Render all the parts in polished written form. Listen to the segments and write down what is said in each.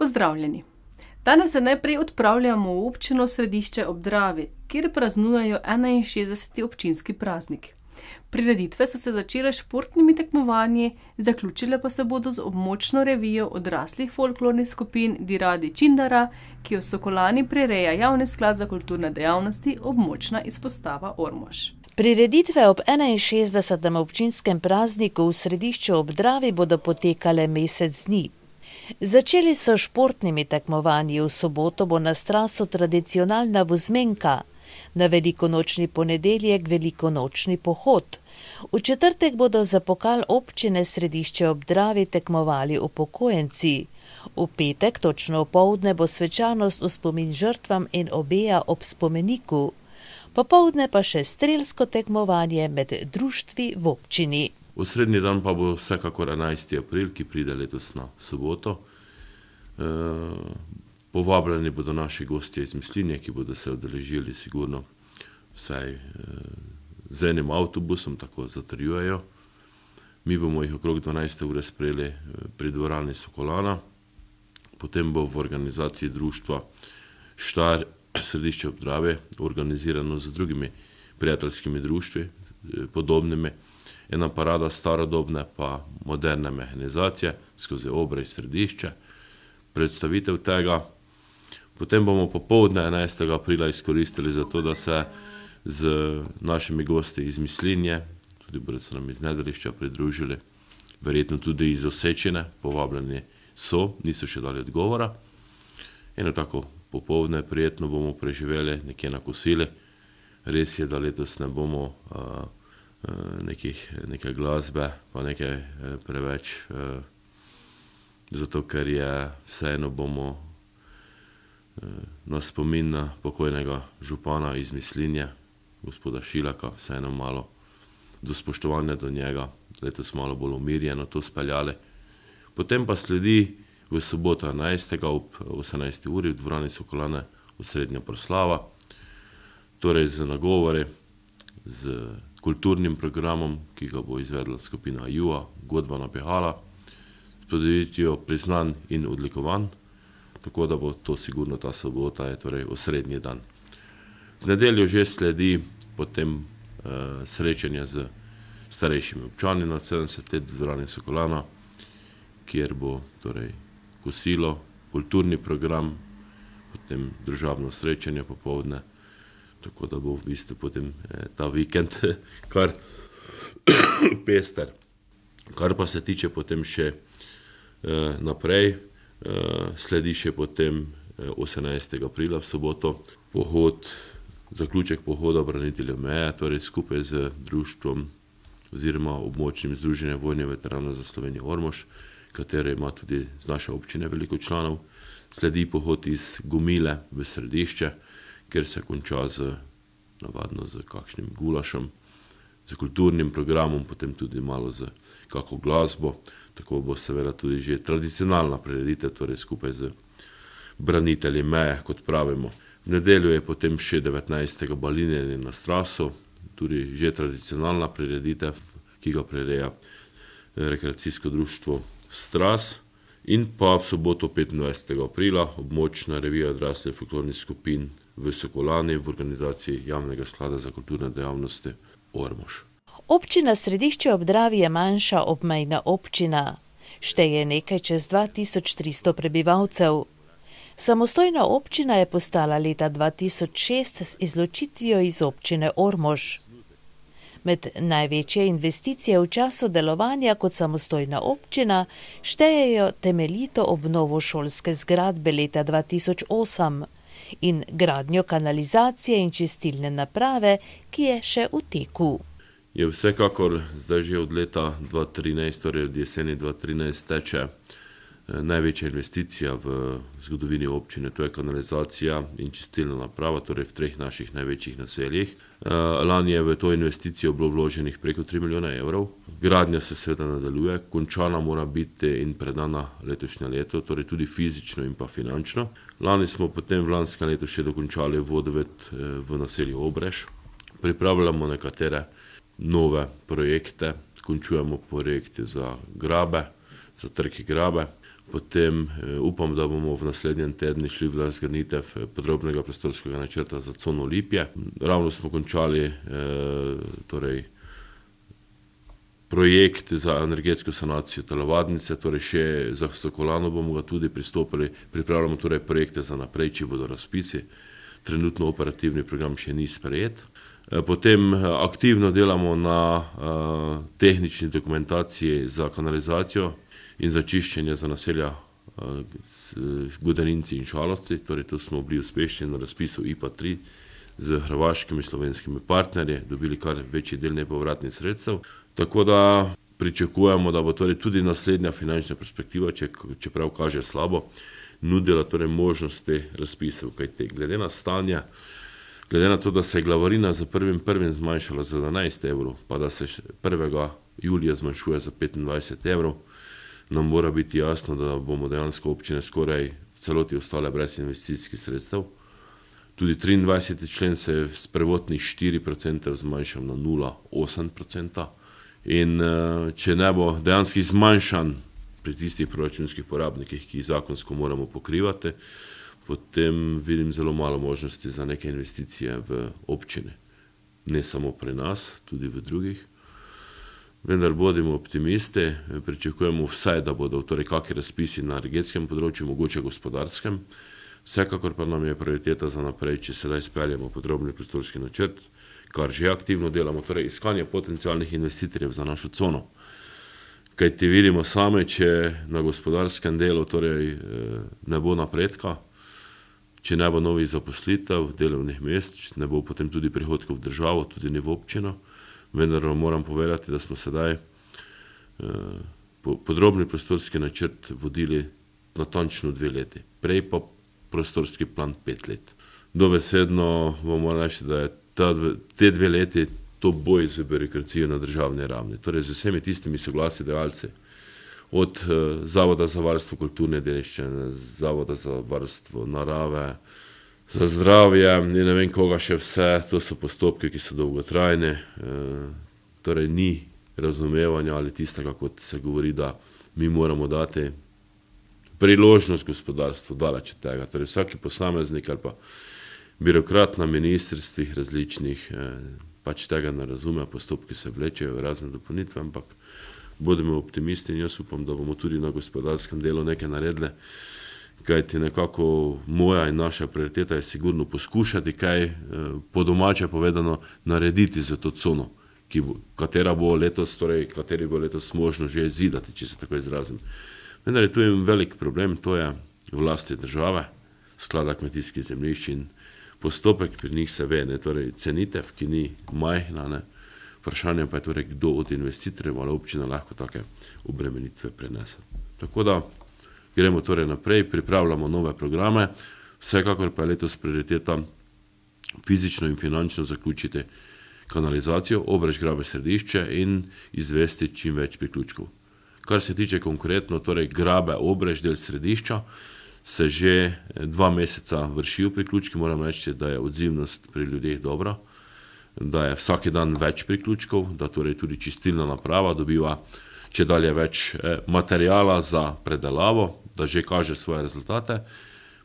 Pozdravljeni. Danes se najprej odpravljamo v občino Središče ob Dravi, kjer praznujejo 61. občinski praznik. Prireditve so se začele s športnimi tekmovanji, zaključile pa se bodo z območno revijo odraslih folklornih skupin Di Radi Čindara, ki jo v Sokolani prireja Javni sklad za kulturne dejavnosti območna izpostava Ormož. Prireditve ob 61. občinskem prazniku v Središču ob Dravi bodo potekale mesec dni. Začeli so športnimi tekmovanji, v soboto bo na Strasu tradicionalna vozmenka, na velikonočni ponedeljek velikonočni pohod. V četrtek bodo za pokal občine Središče ob Dravi tekmovali upokojenci. V petek, točno opoldne, bo svečanost v spomin žrtvam in obeja ob spomeniku. Popoldne pa še strelsko tekmovanje med društvi v občini. Osrednji dan pa bo vsekakor 11. april, ki pride letos na soboto. Povabljeni bodo naši gostje iz Mislinje, ki bodo se udeležili sigurno vsaj z enim avtobusom, tako zatrjujejo. Mi bomo jih okrog 12. ure sprejeli pri dvorani Sokolana. Potem bo v organizaciji društva Štar Središče ob Dravi, organizirano z drugimi prijateljskimi društvi, podobnimi. Ena parada starodobne pa moderne mehanizacije skozi Obrej Središče, predstavitev tega. Potem bomo popoldne 11. aprila izkoristili za to, da se z našimi gosti iz Mislinje, tudi bodo se nam iz Nedelišča pridružili, verjetno tudi iz Osečine, povabljeni so, niso še dali odgovora. Eno tako popoldne prijetno bomo preživeli nekje na kosili. Res je, da letos ne bomo neke glasbe, pa nekaj preveč, zato ker je vseeno bomo na spomin na pokojnega župana iz Mislinje, gospoda Šilaka, vseeno malo do spoštovanja do njega, letos malo bolj umirjeno to speljali. Potem pa sledi v soboto 11. ob 18. uri v dvorani Sokolane osrednja proslava, torej z nagovori, z kulturnim programom, ki ga bo izvedla skupina Jua, godbana pehala, s podelitvijo priznanj in odlikovanj, tako da bo to sigurno ta sobota, je torej osrednji dan. V nedeljo že sledi potem srečanje z starejšimi občani na 70 let v dvorani Sokolana, kjer bo torej kosilo, kulturni program, potem družabno srečanje popoldne, tako da bo v bistvu potem ta vikend kar pester. Kar pa se tiče potem še naprej, sledi še potem 18. aprila v soboto pohod, zaključek pohoda braniteljev meje, torej skupaj z društvom oziroma območnim združenjem vojnih veteranov za Slovenijo Ormož, katere ima tudi z naše občine veliko članov. Sledi pohod iz Gomile v Središče, kjer se konča navadno z kakšnim gulašem, z kulturnim programom, potem tudi malo z kako glasbo. Tako bo seveda tudi že tradicionalna prireditev, torej skupaj z branitelji meje, kot pravimo. V nedeljo je potem še 19. balinjenje na Strasu, tudi že tradicionalna prireditev, ki ga prireja rekreacijsko društvo Stras. In pa v soboto 25. aprila območna revija odraslih folklornih skupin v Sokolani v organizaciji Javnega sklada za kulturne dejavnosti Ormož. Občina Središče ob Dravi je manjša obmejna občina. Šteje nekaj čez 2300 prebivalcev. Samostojna občina je postala leta 2006 z izločitvijo iz občine Ormož. Med največje investicije v času delovanja kot samostojna občina štejejo temeljito obnovo šolske zgradbe leta 2008 in gradnjo kanalizacije in čistilne naprave, ki je še v teku. Je vsekakor zdaj že od leta 2013, torej od jeseni 2013 teče največja investicija v zgodovini občine, to je kanalizacija in čistilna naprava, torej v 3 naših največjih naseljih. Lani je v to investicijo bilo vloženih preko 3 milijona evrov. Gradnja se seveda nadaljuje, končana mora biti in predana letošnje leto, torej tudi fizično in pa finančno. Lani smo potem v lanskem letu še dokončali vodovod v naselju Obrež. Pripravljamo nekatere nove projekte, končujemo projekte za grabe, za Trki Grabe. Potem upam, da bomo v naslednjem tednu šli v razgrnitev podrobnega prostorskega načrta za cono Lipje. Ravno smo končali projekt za energetsko sanacijo telovadnice, torej še za Sokolano bomo ga tudi pristopili, pripravljamo torej projekte za naprej, če bodo razpisi. Trenutno operativni program še ni sprejet. Potem aktivno delamo na tehnični dokumentaciji za kanalizacijo in za čiščenje za naselja Godaninci in Šalovci, torej tu smo bili uspešni na razpisu IPA 3 z hrvaškimi slovenskimi partnerji, dobili kar večji del nepovratnih sredstev. Tako da pričakujemo, da bo torej tudi naslednja finančna perspektiva, čeprav kaže slabo, nudila torej možnosti razpisov, kajti glede na stanje, glede na to, da se je glavarina za 1.1. zmanjšala za 11 evrov, pa da se 1. julija zmanjšuje za 25 evrov, nam mora biti jasno, da bomo dejansko občine skoraj v celoti ostale brez investicijskih sredstev. Tudi 23. člen se je s prvotnih 4% zmanjšal na 0,8%. In če ne bo dejansko zmanjšan pri tistih proračunskih porabnikih, ki jih zakonsko moramo pokrivati, potem vidim zelo malo možnosti za neke investicije v občine. Ne samo pri nas, tudi v drugih. Vendar bodimo optimisti, pričakujemo vsaj, da bodo torej kakšni razpisi na energetskem področju, mogoče gospodarskem. Vsekakor pa nam je prioriteta za naprej, če sedaj speljemo podrobni prostorski načrt, kar že aktivno delamo, torej iskanje potencialnih investitorjev za našo cono. Kaj ti vidimo same, če na gospodarskem delu torej ne bo napredka, če ne bo novih zaposlitev, delovnih mest, ne bo potem tudi prihodkov v državo, tudi ne v občino. Vendar moram povedati, da smo sedaj podrobni prostorski načrt vodili natančno 2 leti. Prej pa prostorski plan 5 let. Dobesedno bomo reči, da je te 2 leti to boj z birokracijo na državni ravni. Torej z vsemi tistimi soglasidajalci, od Zavoda za varstvo kulturne dediščine, Zavoda za varstvo narave, za zdravje in ne vem koga še vse, to so postopki, ki so dolgotrajni, torej ni razumevanja ali tistega, kot se govori, da mi moramo dati priložnost gospodarstvu, daleč od tega. Torej vsaki posameznik ali pa birokrat na ministrstvih različnih pač tega ne razume, postopki se vlečejo, razne dopolnitve, ampak bodimo optimisti in jaz upam, da bomo tudi na gospodarskem delu nekaj naredili. Kajti nekako moja in naša prioriteta je sigurno poskušati kaj po domače povedano narediti za to cono, kateri bo letos možno že zidati, če se tako izrazim. Vendar je tu en velik problem, to je v lasti države, sklada kmetijskih zemljišč in postopek pri njih se ve, torej cenitev, ki ni majhna, vprašanje pa je torej, kdo od investitorjev ali občina lahko take obremenitve prenese. Tako da gremo torej naprej, pripravljamo nove programe, vsekakor pa je letos prioriteta fizično in finančno zaključiti kanalizacijo Obrež-Grabe Središče in izvesti čim več priključkov. Kar se tiče konkretno, torej Grabe Obrež del Središča, se že 2 meseca vršijo priključki, moram reči, da je odzivnost pri ljudeh dobra, da je vsak dan več priključkov, da torej tudi čistilna naprava dobiva če dalje več materijala za predelavo, da že kaže svoje rezultate,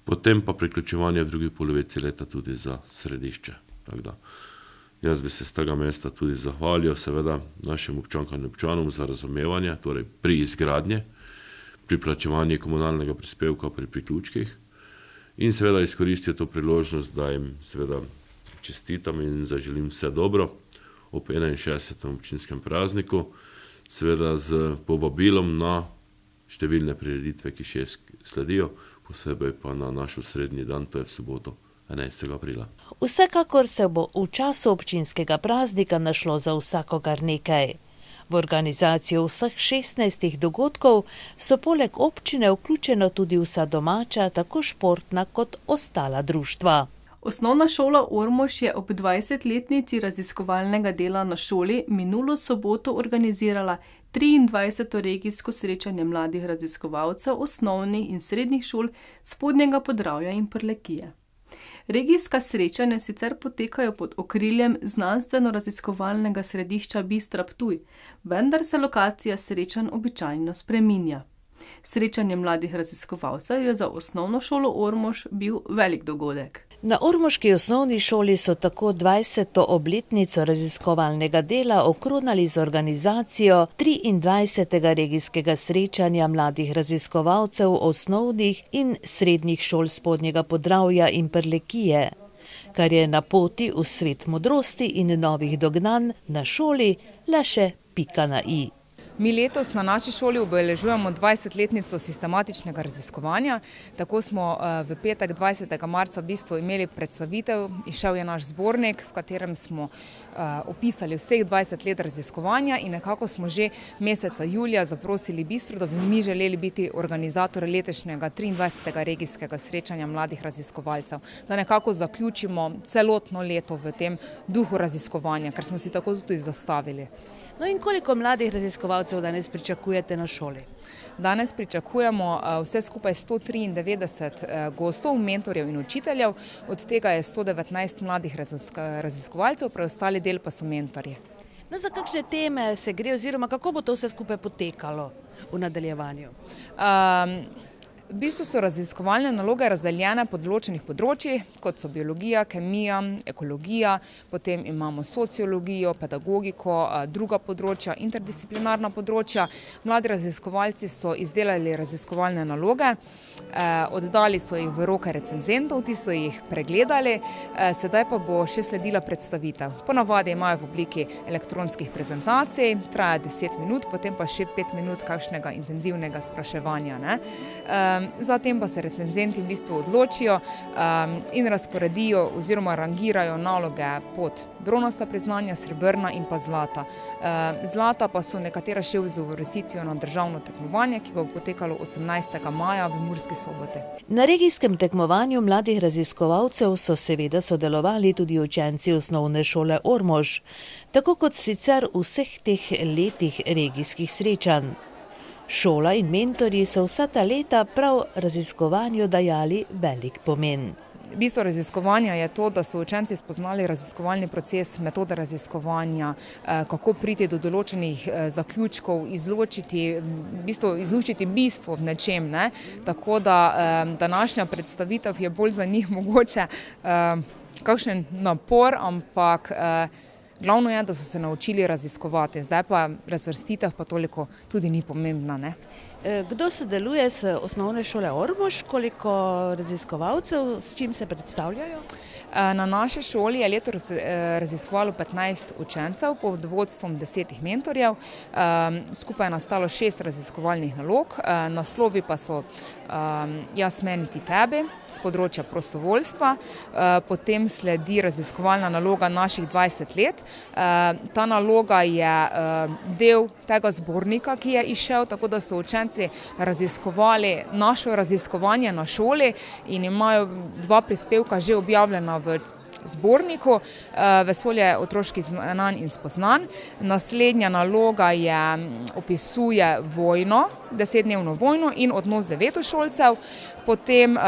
potem pa priključevanje v drugi polovici leta tudi za Središče. Tako da jaz bi se z tega mesta tudi zahvalil seveda našim občankam in občanom za razumevanje, torej pri izgradnji, pri plačevanju komunalnega prispevka pri priključkih in seveda izkoristil to priložnost, da jim seveda čestitam in zaželim vse dobro ob 61. občinskem prazniku, seveda z povabilom na številne prireditve, ki še sledijo, posebej pa na naš osrednji dan, to je v soboto, 11. aprila. Vsekakor se bo v času občinskega praznika našlo za vsakogar nekaj. V organizacijo vseh 16 dogodkov so poleg občine vključeno tudi vsa domača, tako športna kot ostala društva. Osnovna šola Ormož je ob 20-letnici raziskovalnega dela na šoli minulo soboto organizirala 23. regijsko srečanje mladih raziskovalcev osnovnih in srednjih šol Spodnjega Podravja in Prlekije. Regijska srečanja sicer potekajo pod okriljem znanstveno-raziskovalnega središča Bistra Ptuj, vendar se lokacija srečanj običajno spreminja. Srečanje mladih raziskovalcev je za osnovno šolo Ormož bil velik dogodek. Na ormoški osnovni šoli so tako 20. obletnico raziskovalnega dela okronali z organizacijo 23. regijskega srečanja mladih raziskovalcev osnovnih in srednjih šol Spodnjega Podravja in Prlekije, kar je na poti v svet modrosti in novih dognanj na šoli le še pika na i. Mi letos na naši šoli obeležujemo 20-letnico sistematičnega raziskovanja. Tako smo v petek 20. marca v bistvu imeli predstavitev, izšel je naš zbornik, v katerem smo opisali vseh 20 let raziskovanja in nekako smo že meseca julija zaprosili Bistro, da bi mi želeli biti organizator letošnjega 23. regijskega srečanja mladih raziskovalcev, da nekako zaključimo celotno leto v tem duhu raziskovanja, ker smo si tako tudi zastavili. No in koliko mladih raziskovalcev danes pričakujete na šoli? Danes pričakujemo vse skupaj 193 gostov, mentorjev in učiteljev, od tega je 119 mladih raziskovalcev, preostali del pa so mentorji. No, za kakšne teme se gre oziroma kako bo to vse skupaj potekalo v nadaljevanju? V bistvu so raziskovalne naloge razdeljene po določenih področjih, kot so biologija, kemija, ekologija, potem imamo sociologijo, pedagogiko, druga področja, interdisciplinarna področja. Mladi raziskovalci so izdelali raziskovalne naloge, oddali so jih v roke recenzentov, ti so jih pregledali, sedaj pa bo še sledila predstavitev. Ponavadi imajo v obliki elektronskih prezentacij, traja 10 minut, potem pa še 5 minut kakšnega intenzivnega spraševanja. Zatem pa se recenzenti v bistvu odločijo in razporedijo oziroma rangirajo naloge pod bronasta priznanja, srebrna in pa zlata. Zlata pa so nekatera še z uvrstitvijo na državno tekmovanje, ki bo potekalo 18. maja v Murski Soboti. Na regijskem tekmovanju mladih raziskovalcev so seveda sodelovali tudi učenci osnovne šole Ormož, tako kot sicer v vseh teh letih regijskih srečanj. Šola in mentorji so vsa ta leta prav raziskovanju dajali velik pomen. Bistvo raziskovanja je to, da so učenci spoznali raziskovalni proces, metode raziskovanja, kako priti do določenih zaključkov, izlučiti bistvo v nečem. Tako da današnja predstavitev je bolj za njih mogoče kakšen napor, ampak glavno je, da so se naučili raziskovati. Zdaj pa razvrstitev pa toliko tudi ni pomembna. Kdo sodeluje s osnovne šole Ormož, koliko raziskovalcev, s čim se predstavljajo? Na naši šoli je letos raziskovalo 15 učencev pod vodstvom 10 mentorjev. Skupaj je nastalo 6 raziskovalnih nalog. Naslovi pa so Jaz, meni, ti, tebi z področja prostovoljstva. Potem sledi raziskovalna naloga naših 20 let. Ta naloga je del tega zbornika, ki je izšel, tako da so učenci raziskovali našo raziskovanje na šoli in imajo 2 prispevka že objavljena v zborniku Vesolje otroških znanj in spoznanj. Naslednja naloga opisuje vojno, 10-dnevno vojno in odnos devetošolcev. Potem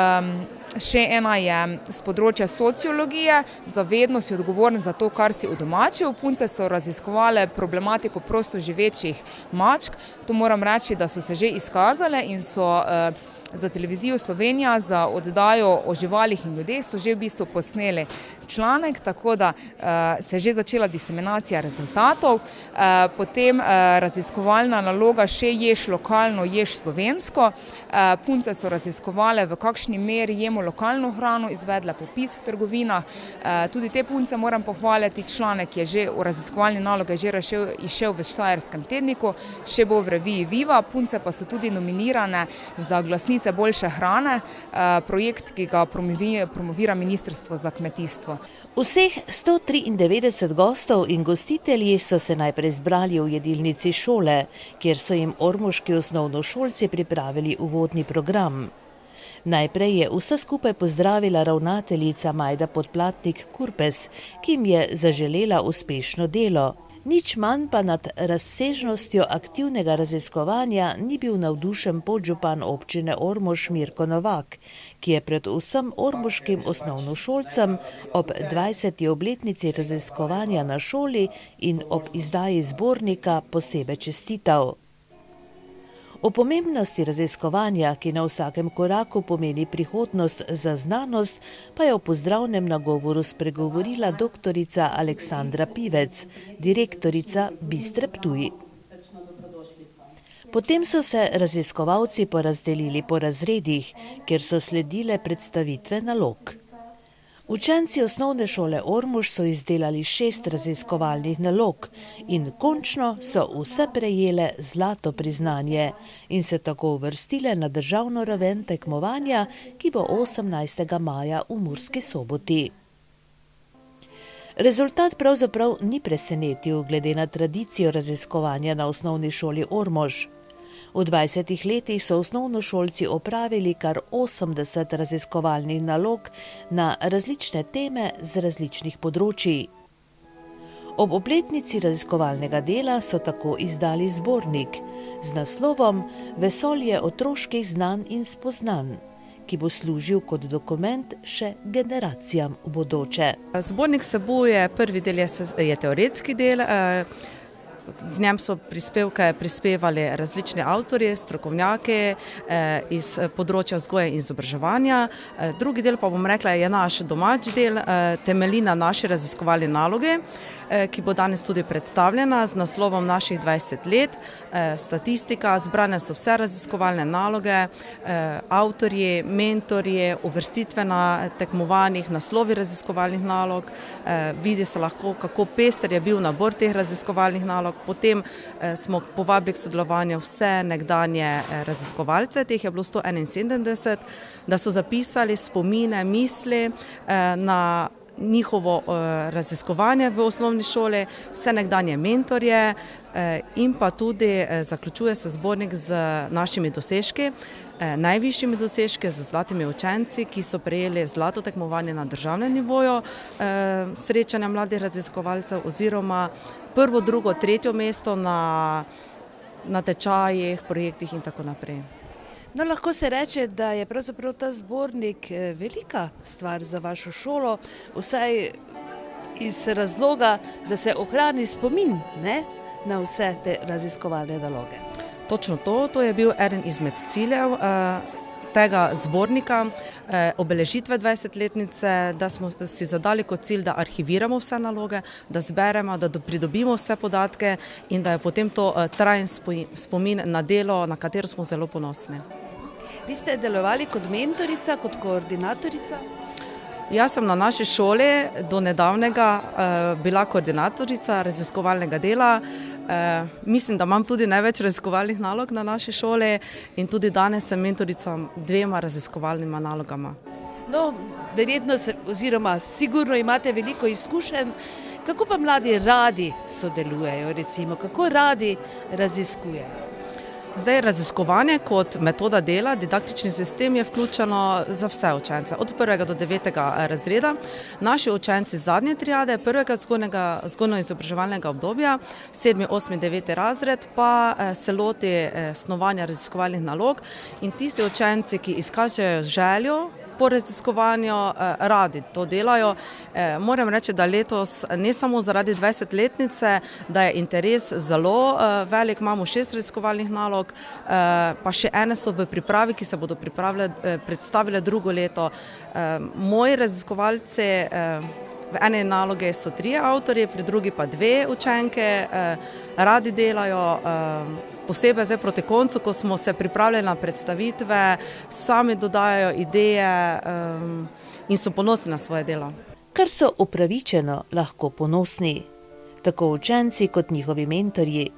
še ena je z področja sociologije, za vedno si odgovoren za to, kar si udomačil. Punce so raziskovale problematiko prostoživečih mačk. To moram reči, da so se že izkazale in so za televizijo Slovenija, za oddajo o živalih in ljudeh so že v bistvu posneli članek, tako da se je že začela diseminacija rezultatov. Potem raziskovalna naloga še ješ lokalno, ješ slovensko. Punce so raziskovale, v kakšni meri jemo lokalno hrano, izvedle popis v trgovinah. Tudi te punce moram pohvaliti, članek je že v raziskovalni nalogi že izšel v Štajerskem tedniku, še bo v reviji Viva. Punce pa so tudi nominirane za glasnice boljše hrane, projekt, ki ga promovira Ministrstvo za kmetijstvo. Vseh 193 gostov in gostitelji so se najprej zbrali v jedilnici šole, kjer so jim ormoški osnovnošolci pripravili uvodni program. Najprej je vse skupaj pozdravila ravnateljica Majda Podplatnik-Kurpes, ki jim je zaželela uspešno delo. Nič manj pa nad razsežnostjo aktivnega raziskovanja ni bil navdušen podžupan občine Ormož Mirko Novak, ki je predvsem ormoškim osnovnošolcem ob 20. obletnici raziskovanja na šoli in ob izdaji zbornika posebej čestital. O pomembnosti raziskovanja, ki na vsakem koraku pomeni prihodnost za znanost, pa je v pozdravnem nagovoru spregovorila doktorica Aleksandra Pivec, direktorica Bistre Ptuj. Potem so se raziskovalci porazdelili po razredih, kjer so sledile predstavitve nalog. Učenci osnovne šole Ormož so izdelali 6 raziskovalnih nalog in končno so vse prejele zlato priznanje in se tako uvrstile na državno raven tekmovanja, ki bo 18. maja v Murski Soboti. Rezultat pravzaprav ni presenetil glede na tradicijo raziskovanja na osnovni šoli Ormož. V 20 letih so osnovnošolci opravili kar 80 raziskovalnih nalog na različne teme z različnih področij. Ob obletnici raziskovalnega dela so tako izdali zbornik z naslovom Vesolje otroških znanj in spoznanj, ki bo služil kot dokument še generacijam v bodoče. Zbornik vsebuje, prvi del je teoretski del. V njem so prispevke prispevali različni avtorji, strokovnjaki iz področja vzgoje in izobraževanja. Drugi del pa, bom rekla, je naš domač del, temelji na naši raziskovalni nalogi, ki bo danes tudi predstavljena z naslovom Naših 20 let. Statistika, zbrane so vse raziskovalne naloge, avtorji, mentorji, uvrstitve na tekmovanjih, naslovi raziskovalnih nalog. Vidi se lahko, kako pester je bil nabor teh raziskovalnih nalog. Potem smo povabili k sodelovanju vse nekdanje raziskovalce, teh je bilo 171, da so zapisali spomine, misli na njihovo raziskovanje v osnovni šoli, vse nekdanje mentorje in pa tudi zaključuje se zbornik z našimi dosežki, najvišjimi dosežki, z zlatimi učenci, ki so prejeli zlato tekmovanje na državnem nivoju srečanja mladih raziskovalcev oziroma prvo, drugo, tretje mesto na tečajih, projektih in tako naprej. No, lahko se reče, da je pravzaprav ta zbornik velika stvar za vašo šolo, vsaj iz razloga, da se ohrani spomin, ne, na vse te raziskovalne naloge. Točno to je bil eden izmed ciljev tega zbornika, obeležitve 20-letnice, da smo si zadali kot cilj, da arhiviramo vse naloge, da zberemo, da pridobimo vse podatke in da je potem to trajen spomin na delo, na katero smo zelo ponosni. Vi ste delovali kot mentorica, kot koordinatorica? Jaz sem na naši šoli do nedavnega bila koordinatorica raziskovalnega dela. Mislim, da imam tudi največ raziskovalnih nalog na naši šoli in tudi danes sem mentorica 2 raziskovalnima nalogama. No, verjetno oziroma sigurno imate veliko izkušenj. Kako pa mladi radi sodelujejo, recimo, kako radi raziskujejo? Zdaj, raziskovanje kot metoda dela, didaktični sistem je vključeno za vse učence, od 1. do 9. razreda. Naši učenci zadnje triade, 1. vzgojno-izobraževalnega obdobja, 7., 8., 9. razred, pa se loti snovanja raziskovalnih nalog in tisti učenci, ki izkažejo željo po raziskovanju, radi to delajo. Moram reči, da letos ne samo zaradi 20-letnice, da je interes zelo velik, imamo 6 raziskovalnih nalog, pa še ene so v pripravi, ki se bodo predstavile drugo leto. Moji raziskovalci, v eni naloge so 3 avtorji, pri drugi pa 2 učenke, radi delajo, posebej zdaj proti koncu, ko smo se pripravljali na predstavitve, sami dodajajo ideje in so ponosni na svoje delo. Kar so upravičeno lahko ponosni, tako učenci kot njihovi mentorji.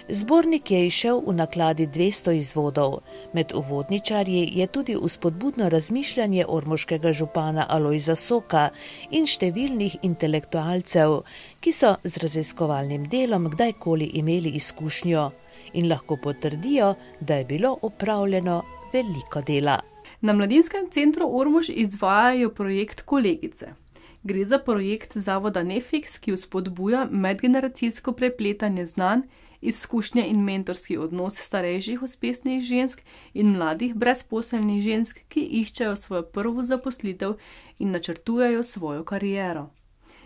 Zbornik je izšel v nakladi 200 izvodov. Med uvodničarji je tudi vzpodbudno razmišljanje ormoškega župana Alojza Soka in številnih intelektualcev, ki so z raziskovalnim delom kdajkoli imeli izkušnjo in lahko potrdijo, da je bilo opravljeno veliko dela. Na Mladinskem centru Ormož izvajajo projekt Kolegice. Gre za projekt zavoda Nefix, ki vzpodbuja medgeneracijsko prepletanje znanj, izkušnje in mentorski odnos starejših uspešnih žensk in mladih brezposelnih žensk, ki iščejo svojo prvo zaposlitev in načrtujejo svojo kariero.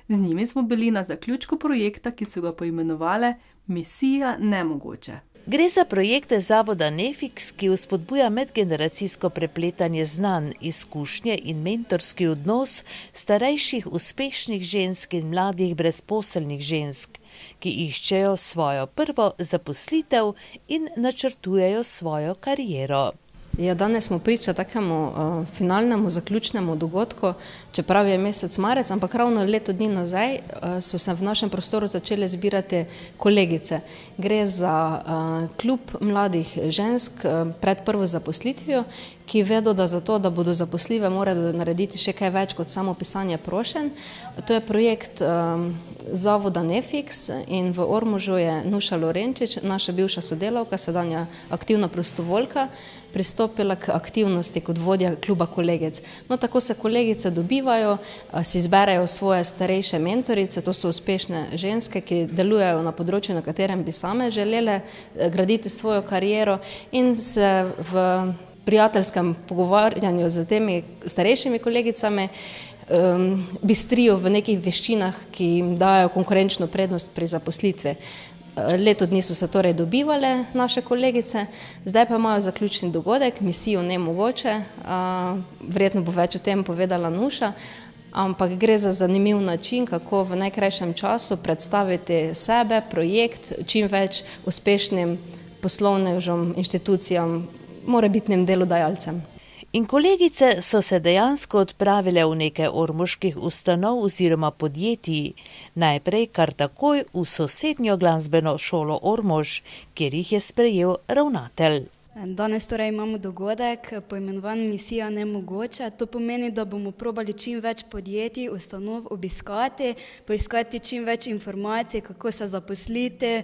Z njimi smo bili na zaključku projekta, ki so ga poimenovali Misija nemogoče. Gre za projekte zavoda Nefix, ki vzpodbuja medgeneracijsko prepletanje znanj, izkušnje in mentorski odnos starejših uspešnih žensk in mladih brezposelnih žensk, ki iščejo svojo prvo zaposlitev in načrtujejo svojo kariero. Ja, danes smo priča takemu finalnemu, zaključnemu dogodku, čeprav je mesec marec, ampak ravno leto dni nazaj so se v našem prostoru začele zbirati kolegice. Gre za klub mladih žensk pred prvo zaposlitvijo, ki vedo, da zato, da bodo zaposljive, morajo narediti še kaj več kot samo pisanje prošenj. To je projekt zavoda Nefix in v Ormožu je Nuša Lorenčič, naša bivša sodelavka, sedanja aktivna prostovoljka, pristopila k aktivnosti kot vodja kluba kolegic. No, tako se kolegice dobivajo, si izberejo svoje starejše mentorice, to so uspešne ženske, ki delujejo na področju, na katerem bi same želele graditi svojo kariero in se v prijateljskem pogovarjanju z temi starejšimi kolegicami bistrijo v nekih veščinah, ki jim dajo konkurenčno prednost pri zaposlitvi. Leto dni so se torej dobivale naše kolegice, zdaj pa imajo zaključni dogodek, misijo Nemogoče, verjetno bo več o tem povedala Nuša, ampak gre za zanimiv način, kako v najkrajšem času predstaviti sebe, projekt, čim več uspešnim poslovnežem, inštitucijam, morebitnim delodajalcem. In kolegice so se dejansko odpravile v nekaj ormoških ustanov oziroma podjetij, najprej kar takoj v sosednjo glasbeno šolo Ormož, kjer jih je sprejel ravnatelj. Danes torej imamo dogodek poimenovan Misija Nemogoče. To pomeni, da bomo probali čim več podjetij, ustanov obiskati, poiskati čim več informacij, kako se zaposliti,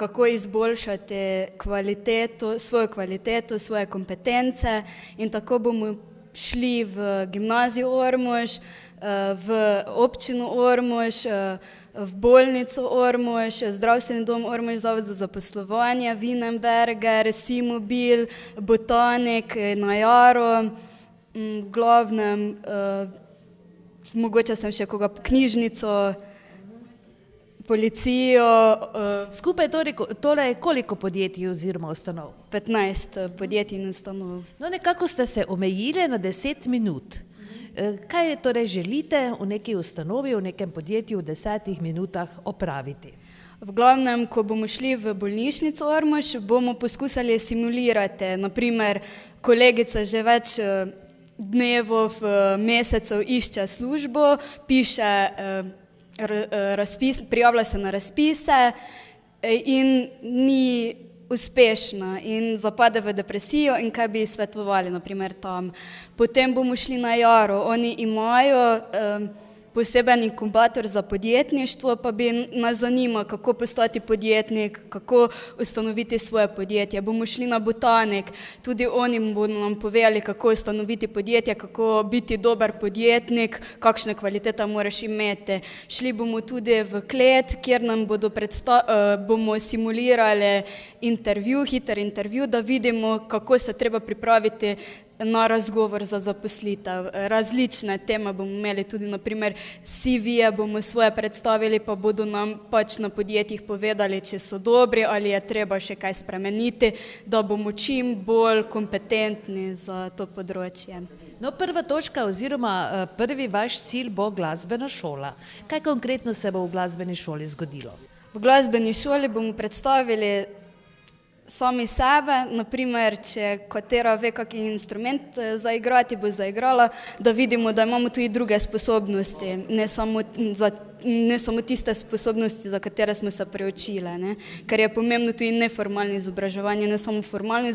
kako izboljšati svojo kvaliteto, svoje kompetence in tako bomo šli v gimnazijo Ormož, v občino Ormož, v bolnico Ormož, zdravstveni dom Ormož, zavod za zaposlovanje, Wienerberger, Simobil, Botanik, na Jaro, v glavnem, mogoče sem še koga, knjižnico, policijo. Skupaj torej koliko podjetij oziroma ustanov? 15 podjetij in ustanov. No, nekako ste se omejili na 10 minut. Kaj torej želite v neki ustanovi, v nekem podjetju v 10 minutah opraviti? V glavnem, ko bomo šli v bolnišnico Ormož, bomo poskusili simulirati. Naprimer, kolegica že več dnevov, mesecev išče službo, piše razpis, prijavlja se na razpise in ni uspešna in zapade v depresijo in kaj bi svetovali, naprimer tam. Potem bomo šli na Jaro, oni imajo poseben inkubator za podjetništvo, pa bi nas zanima, kako postati podjetnik, kako ustanoviti svoje podjetje. Bomo šli na Botanik, tudi oni bodo nam povedali, kako ustanoviti podjetje, kako biti dober podjetnik, kakšne kvalitete moraš imeti. Šli bomo tudi v klet, kjer nam bomo simulirali hiter intervju, da vidimo, kako se treba pripraviti na razgovor za zaposlitev. Različne teme bomo imeli, tudi naprimer CV-je bomo svoje predstavili, pa bodo nam pač na podjetjih povedali, če so dobri ali je treba še kaj spremeniti, da bomo čim bolj kompetentni za to področje. No, prva točka oziroma prvi vaš cilj bo glasbena šola. Kaj konkretno se bo v glasbeni šoli zgodilo? V glasbeni šoli bomo predstavili sami sebe, naprimer, če katera ve, kak instrument zaigrati, bo zaigrala, da vidimo, da imamo tudi druge sposobnosti, ne samo tiste sposobnosti, za katere smo se preučile, ne? Ker je pomembno tudi neformalno izobraževanje, ne samo formalno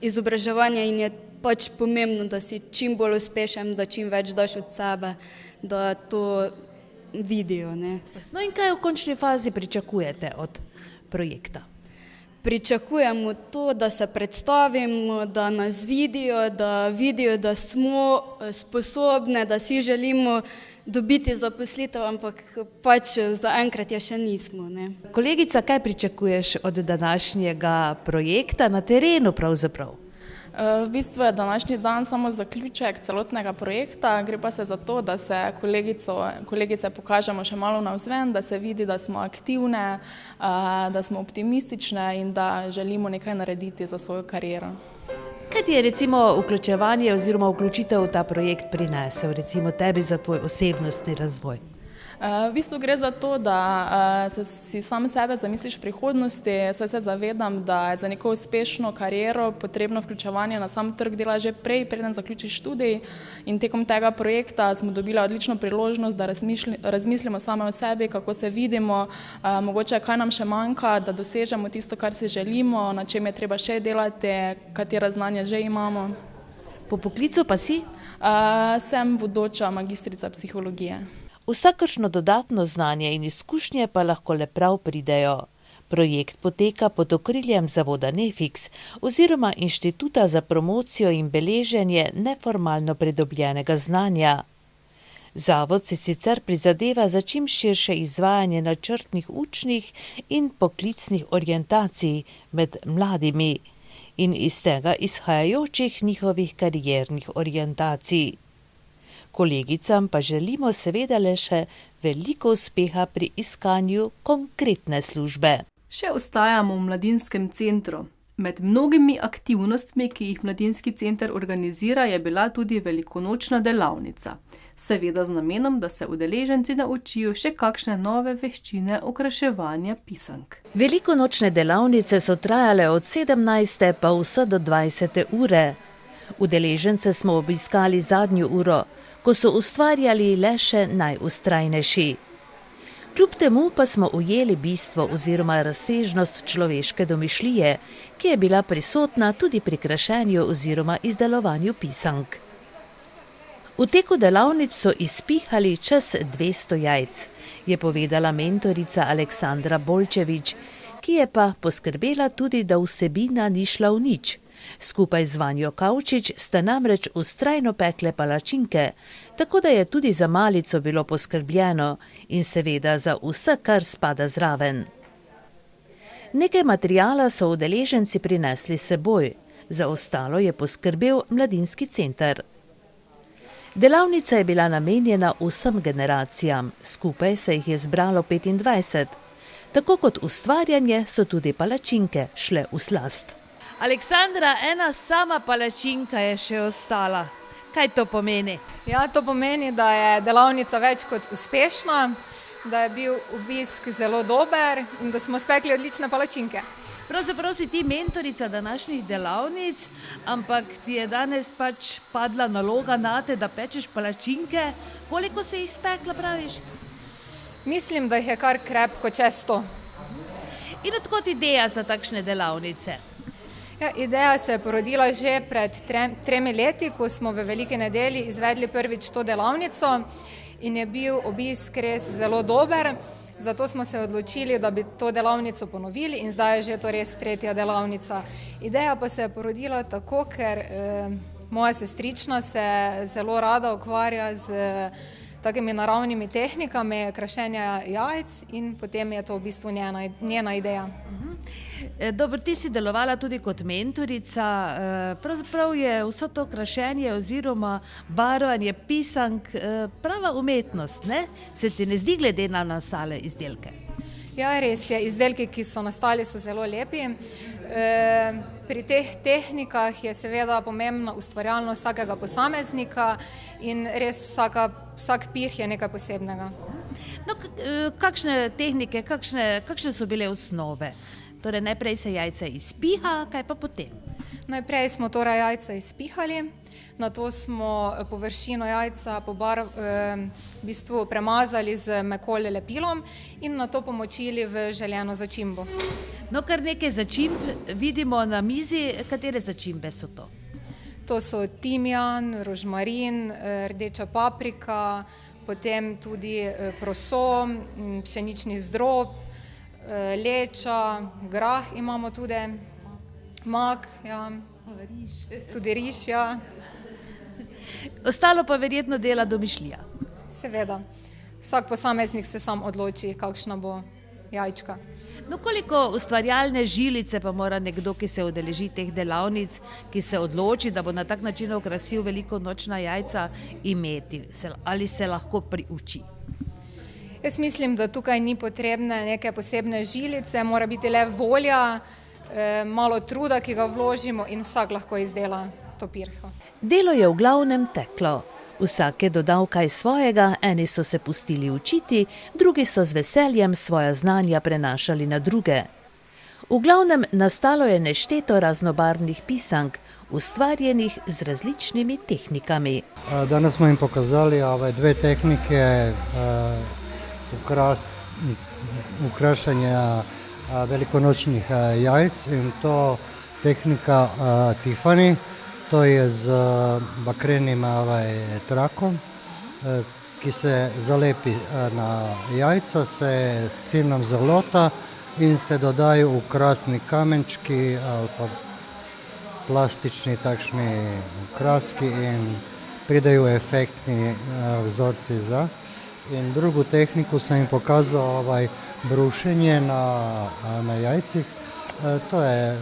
izobraževanje in je pač pomembno, da si čim bolj uspešen, da čim več daš od sebe, da to vidijo, ne? No in kaj v končni fazi pričakujete od projekta? Pričakujemo to, da se predstavimo, da nas vidijo, da smo sposobne, da si želimo dobiti zaposlitev, ampak pač zaenkrat je še nismo, ne. Kolegica, kaj pričakuješ od današnjega projekta na terenu pravzaprav? V bistvu je današnji dan samo zaključek celotnega projekta, gre pa se za to, da se kolegice pokažemo še malo navzven, da se vidi, da smo aktivne, da smo optimistične in da želimo nekaj narediti za svojo kariero. Kaj ti je recimo vključevanje oziroma vključitev v ta projekt prinesel, recimo tebi za tvoj osebnostni razvoj? V bistvu gre za to, da si sam sebe zamisliš v prihodnosti, saj se zavedam, da je za neko uspešno kariero potrebno vključevanje na sam trg dela že prej, preden zaključiš študij, in tekom tega projekta smo dobili odlično priložnost, da razmislimo same o sebi, kako se vidimo, mogoče kaj nam še manjka, da dosežemo tisto, kar si želimo, na čem je treba še delati, katera znanja že imamo. Po poklicu pa si? Sem bodoča magistrica psihologije. Vsakršno dodatno znanje in izkušnje pa lahko le prav pridejo. Projekt poteka pod okriljem zavoda Nefiks oziroma Inštituta za promocijo in beleženje neformalno pridobljenega znanja. Zavod si sicer prizadeva za čim širše izvajanje načrtnih učnih in poklicnih orientacij med mladimi in iz tega izhajajočih njihovih kariernih orientacij. Kolegicam pa želimo seveda le še veliko uspeha pri iskanju konkretne službe. Še ostajamo v mladinskem centru. Med mnogimi aktivnostmi, ki jih mladinski center organizira, je bila tudi velikonočna delavnica. Seveda z namenom, da se udeleženci naučijo še kakšne nove veščine okraševanja pisank. Velikonočne delavnice so trajale od 17. pa vse do 20. ure. Udeležence smo obiskali zadnjo uro, ko so ustvarjali le še najustrajnejši. Kljub temu pa smo ujeli bistvo oziroma razsežnost človeške domišljije, ki je bila prisotna tudi pri krašenju oziroma izdelovanju pisank. V teku delavnic so izpihali čez 200 jajc, je povedala mentorica Aleksandra Bolčevič, ki je pa poskrbela tudi, da vsebina ni šla v nič. Skupaj z Vanjo Kavčič sta namreč vztrajno pekle palačinke, tako da je tudi za malico bilo poskrbljeno in seveda za vse, kar spada zraven. Nekaj materiala so udeleženci prinesli seboj, za ostalo je poskrbel mladinski center. Delavnica je bila namenjena vsem generacijam, skupaj se jih je zbralo 25. Tako kot ustvarjanje so tudi palačinke šle v slast. Aleksandra, ena sama palačinka je še ostala. Kaj to pomeni? Ja, to pomeni, da je delavnica več kot uspešna, da je bil obisk zelo dober in da smo spekli odlične palačinke. Pravzaprav si ti mentorica današnjih delavnic, ampak ti je danes pač padla naloga nate, da pečeš palačinke. Koliko se jih spekla, praviš? Mislim, da jih je kar krepko čez 100. In odkot ideja za takšne delavnice? Ja, ideja se je porodila že pred 3 leti, ko smo v Veliki nedelji izvedli prvič to delavnico in je bil obisk res zelo dober. Zato smo se odločili, da bi to delavnico ponovili in zdaj je že to res 3. delavnica. Ideja pa se je porodila tako, ker moja sestrična se zelo rada ukvarja z takimi naravnimi tehnikami krašenja jajc in potem je to v bistvu njena ideja. Dobro, ti si delovala tudi kot mentorica, pravzaprav je vso to krašenje oziroma barvanje pisank prava umetnost, ne? Se ti ne zdi glede na nastale izdelke? Ja, res je, izdelki, ki so nastali, so zelo lepi. Pri teh tehnikah je seveda pomembna ustvarjalnost vsakega posameznika in res vsak pih je nekaj posebnega. No, kakšne tehnike, kakšne so bile osnove? Torej, najprej se jajca izpiha, kaj pa potem? Najprej smo torej jajca izpihali, nato smo površino jajca v bistvu premazali z mekol lepilom in nato pomočili v željeno začimbo. No, kar nekaj začimb vidimo na mizi. Katere začimbe so to? To so timijan, rožmarin, rdeča paprika, potem tudi proso, pšenični zdrob, leča, grah imamo tudi, mak, ja, tudi riž, ja. Ostalo pa verjetno dela domišljija. Seveda. Vsak posameznik se sam odloči, kakšna bo jajčka. No, koliko ustvarjalne žilice pa mora nekdo, ki se udeleži teh delavnic, ki se odloči, da bo na tak način okrasil velikonočna jajca, imeti? Ali se lahko priuči? Jaz mislim, da tukaj ni potrebne neke posebne žilice, mora biti le volja, malo truda, ki ga vložimo in vsak lahko izdela to pirho. Delo je v glavnem teklo. Vsak je dodal kaj svojega, eni so se pustili učiti, drugi so z veseljem svoja znanja prenašali na druge. V glavnem nastalo je nešteto raznobarvnih pisank, ustvarjenih z različnimi tehnikami. Danes smo jim pokazali dve tehnike ukrašanja velikonočnih jajc in to tehnika Tiffany. To je z bakrenim trakom, ki se zalepi na jajca, se s ciljnom zalota in se dodajo ukrasni kamenčki ali pa plastični takšni okraski in pridajo efektni vzorci za. In drugo tehniko sem jim pokazal brušenje na jajcih. To je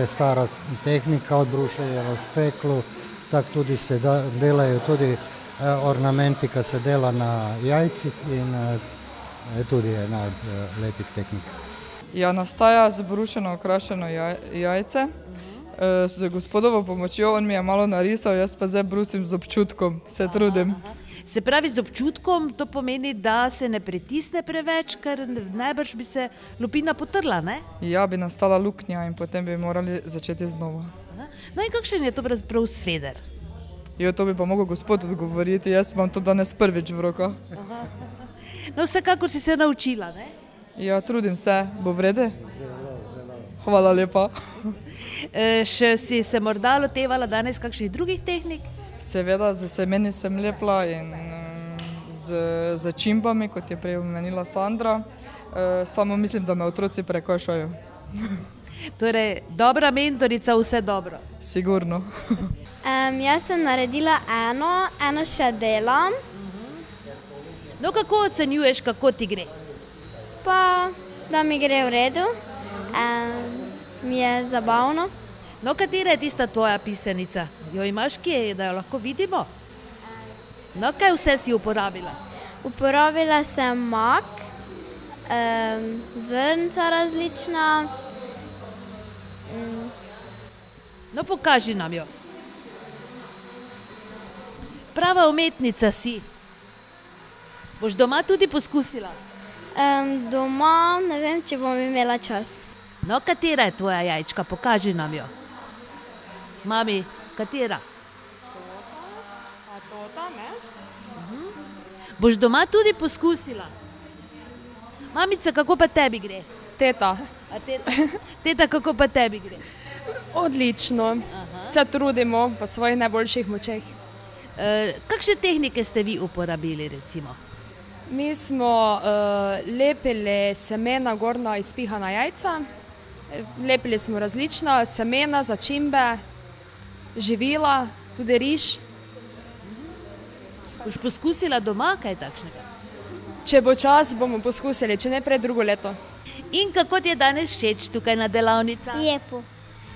stara tehnika od brušenja v steklu, tako tudi se delajo tudi ornamenti, ki se dela na jajcih in tudi ena od lepih tehnik. Ja, nastaja z brušeno okrašeno jajce. Z gospodovo pomočjo on mi je malo narisal, jaz pa zdaj brusim z občutkom, se trudim. Se pravi, z občutkom to pomeni, da se ne pritisne preveč, ker najbrž bi se lupina potrla, ne? Ja, bi nastala luknja in potem bi morali začeti znova. No in kakšen je to pravzaprav sveder? Jo, to bi pa mogel gospod odgovoriti, jaz imam to danes prvič v rokah. No, vsekakor si se naučila, ne? Ja, trudim se, bo vrede? Hvala lepa. Še si se morda lotevala danes kakšnih drugih tehnik? Seveda, z semeni sem lepla in z začimbami, kot je prej omenila Sandra. Samo mislim, da me otroci prekošajo. Torej, dobra mentorica, vse dobro. Sigurno. Jaz sem naredila eno še delam. No, kako ocenjuješ, kako ti gre? Pa, da mi gre v redu. Mi je zabavno. No, katera je tista tvoja pisanica? Jo imaš kje, da jo lahko vidimo? No, kaj vse si uporabila? Uporabila sem mak, zrnca različna. No, pokaži nam jo. Prava umetnica si. Boš doma tudi poskusila? Doma ne vem, če bom imela čas. No, katera je tvoja jajčka? Pokaži nam jo. Mami, katera? Tota, ne? Boš doma tudi poskusila? Mamica, kako pa tebi gre? Teta. Teta, kako pa tebi gre? Odlično. Se trudimo po svojih najboljših močeh. Kakšne tehnike ste vi uporabili, recimo? Mi smo lepili semena gor na izpihana jajca. Lepili smo različna semena, začimbe, živila, tudi riž. Boš poskusila doma kaj takšnega? Če bo čas, bomo poskusili, če ne prej drugo leto. In kako ti je danes všeč tukaj na delavnicah? Lepo.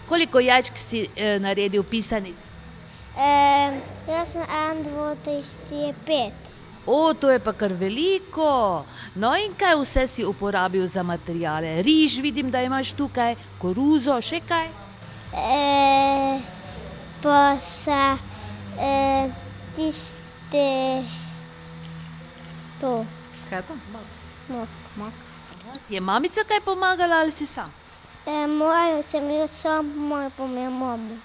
Koliko jajčk si naredil pisanic? Jaz sem 1, 2, 3, 4, 5. O, to je pa kar veliko. No in kaj vse si uporabil za materijale? Riž vidim, da imaš tukaj, koruzo, še kaj? Pa se tiste to. Kaj je to? Mak. Ti je mamica kaj pomagala ali si sam? Mojo sem jo sam, mojo pa mi je mama.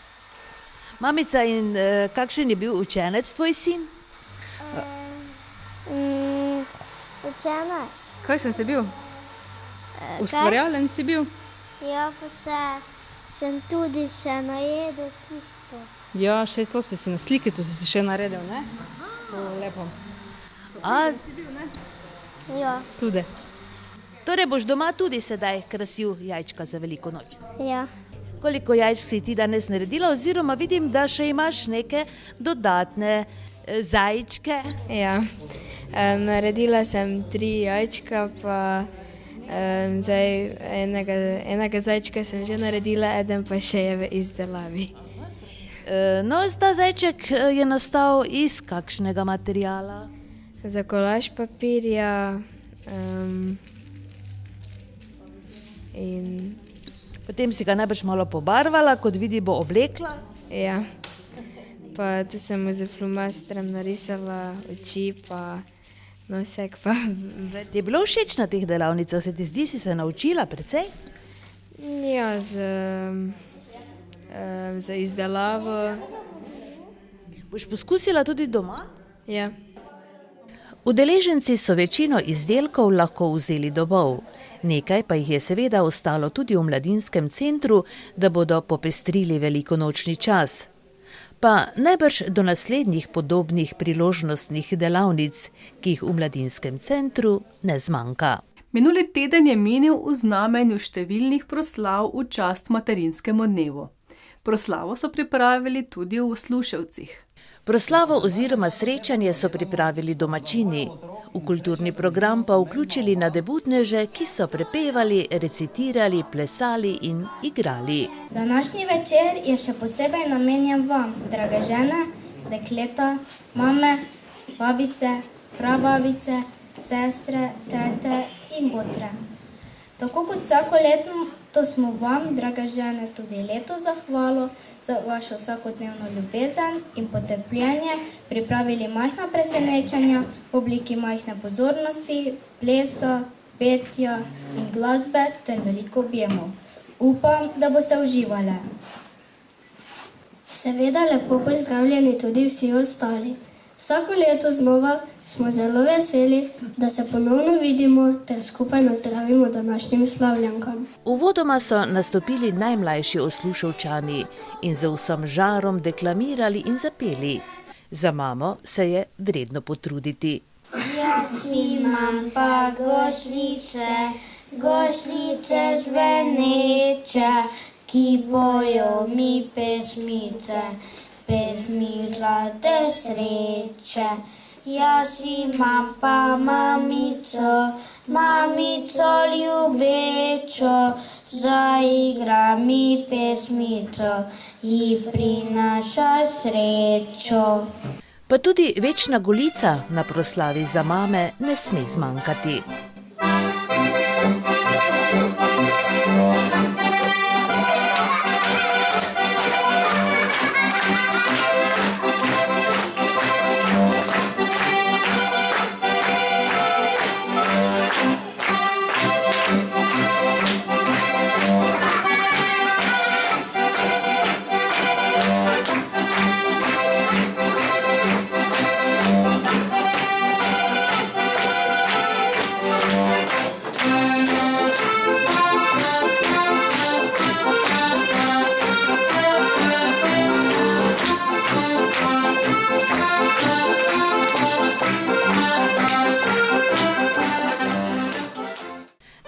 Mamica, in kakšen je bil učenec tvoj sin? Učenec. Kakšen si bil? Ustvarjalen si bil? Ja, pa sem tudi še najedel tisto. Ja, še to si na slikico si še naredil, ne? To je lepo. Si bil, ne? Ja. Tudi. Torej boš doma tudi sedaj krasil jajčka za veliko noč? Ja. Koliko jajčk si ti danes naredila, oziroma vidim, da še imaš neke dodatne zajčke? Ja, naredila sem 3 jajčka, pa Zdaj enega zajčka sem že naredila, eden pa še je v izdelavi. No, ta zajček je nastal iz kakšnega materiala? Za kolaž papirja in... Potem si ga najbrž malo pobarvala, kot vidi, bo oblekla? Ja, pa tu sem mu z flomasterjem narisala oči, pa nosek pa... Ti je bilo všeč na teh delavnicah, se ti zdi, si se naučila precej? Ja, za izdelavo. Boš poskusila tudi doma? Ja. Udeleženci so večino izdelkov lahko vzeli domov. Nekaj pa jih je seveda ostalo tudi v mladinskem centru, da bodo popestrili velikonočni čas. Pa najbrž do naslednjih podobnih priložnostnih delavnic, ki jih v mladinskem centru ne zmanjka. Minuli teden je minil v znamenju številnih proslav v čast materinskemu dnevu. Proslavo so pripravili tudi v Sluševcih. Proslavo oziroma srečanje so pripravili domačini, v kulturni program pa vključili nadebudneže, ki so prepevali, recitirali, plesali in igrali. Današnji večer je še posebej namenjen vam, drage žene, dekleta, mame, babice, prababice, sestre, tete in botre. Tako kot vsako leto, to smo vam, drage žene, tudi letos za hvalo za vašo vsakodnevno ljubezen in potrpljenje pripravili majhna presenečenja v obliki majhne pozornosti, plesa, petja in glasbe ter veliko objemov. Upam, da boste uživali. Seveda lepo pozdravljeni tudi vsi ostali. Vsako leto znova smo zelo veseli, da se ponovno vidimo ter skupaj nazdravimo današnjim slavljankam. Uvodoma so nastopili najmlajši Osluševčani in z vsem žarom deklamirali in zapeli. Za mamo se je vredno potruditi. Jaz imam pa gošliče zveneče, ki pojo mi pesmice. Pesmi zlate sreče. Jaz imam pa mamico ljubečo, zaigra mi pesmico, ji prinaša srečo. Pa tudi večna golica na proslavi za mame ne sme zmanjkati.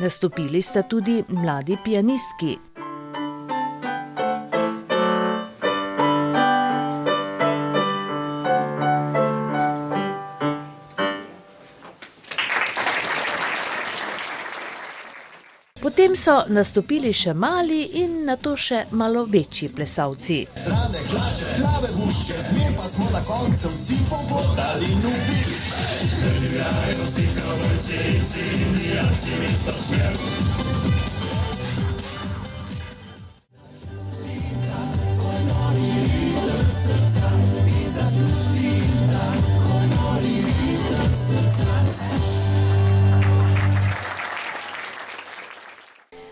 Nastopili sta tudi mladi pianistki. Potem so nastopili še mali in nato še malo večji plesalci. Strane hlače, plave bušče, zmer pa smo na koncu vsi pobodali nubili. Igrajo si kavrci, si indijanci, isto smer.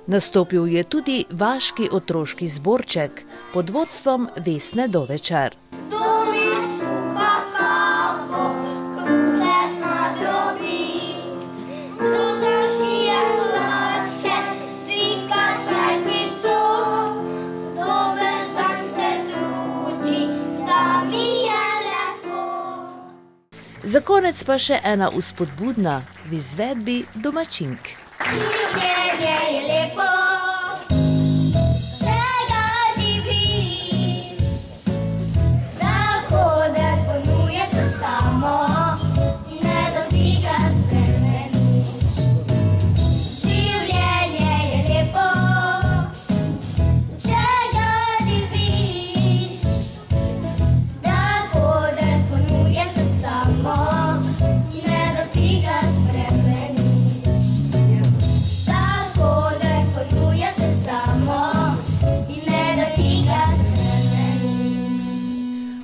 Nastopil je tudi vaški otroški zborček pod vodstvom Vesne Dovečar. Kdo mi skuha kavo, kruhec nadrobi, kdo zašije hlačke, zika sajtico, kdo ves dan se trudi, da mi je lepo. Za konec pa še ena vzpodbudna v izvedbi domačink. Življenje je lepo, če ga živiš, dohodek ponuje se samo, ne dotika spremeniš.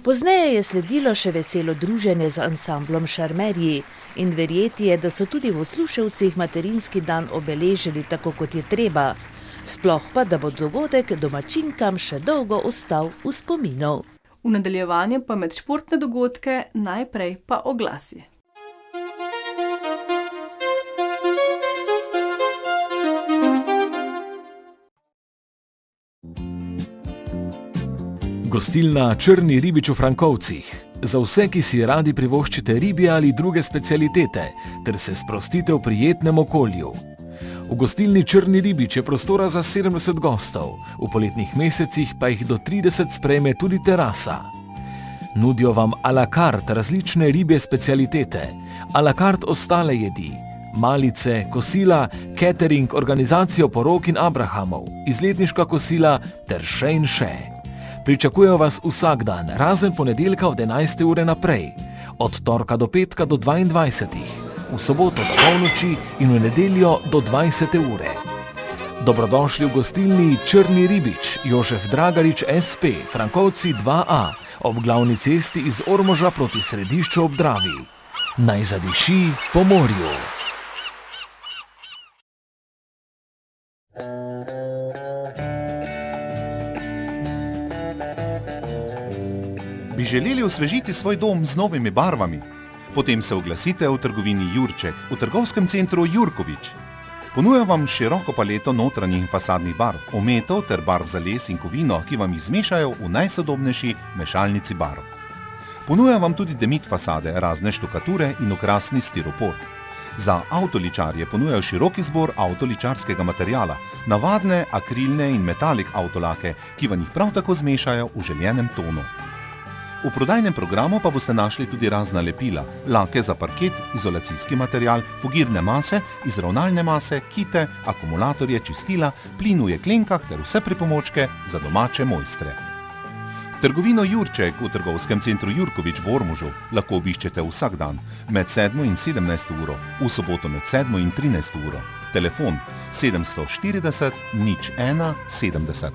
Pozneje je sledilo še veselo druženje z ansamblom Šarmerji in verjeti je, da so tudi v Osluševcih materinski dan obeležili tako, kot je treba. Sploh pa, da bo dogodek domačinkam še dolgo ostal v spominu. V nadaljevanju pa med športne dogodke najprej pa oglasi. Gostilna Črni ribič v Frankovcih. Za vse, ki si radi privoščite ribje ali druge specialitete, ter se sprostite v prijetnem okolju. V gostilni Črni ribič je prostora za 70 gostov, v poletnih mesecih pa jih do 30 sprejme tudi terasa. Nudijo vam a la carte različne ribje specialitete, a la carte ostale jedi, malice, kosila, catering, organizacijo porok in abrahamov, izletniška kosila ter še in še. Pričakujejo vas vsak dan, razen ponedeljka od 11. ure naprej, od torka do petka do 22. v soboto do polnoči in v nedeljo do 20. ure. Dobrodošli v gostilni Črni ribič, Jožef Dragarič SP, Frankovci 2A, ob glavni cesti iz Ormoža proti Središču ob Dravi. Naj zadiši po morju. Bi želeli osvežiti svoj dom z novimi barvami? Potem se oglasite v trgovini Jurček, v trgovskem centru Jurkovič. Ponuja vam široko paleto notranjih in fasadnih barv, ometov ter barv za les in kovino, ki vam jih zmešajo v najsodobnejši mešalnici barv. Ponuja vam tudi demit fasade, razne štukature in okrasni stiropor. Za avtoličarje ponujajo širok izbor avtoličarskega materijala, navadne, akrilne in metalik avtolake, ki vam jih prav tako zmešajo v željenem tonu. V prodajnem programu pa boste našli tudi razna lepila, lake za parket, izolacijski material, fugirne mase, izravnalne mase, kite, akumulatorje, čistila, plin v jeklenkah ter vse pripomočke za domače mojstre. Trgovino Jurček v trgovskem centru Jurkovič v Ormožu lahko obiščete vsak dan med 7 in 17 uro, v soboto med 7 in 13 uro. Telefon 740 01 70.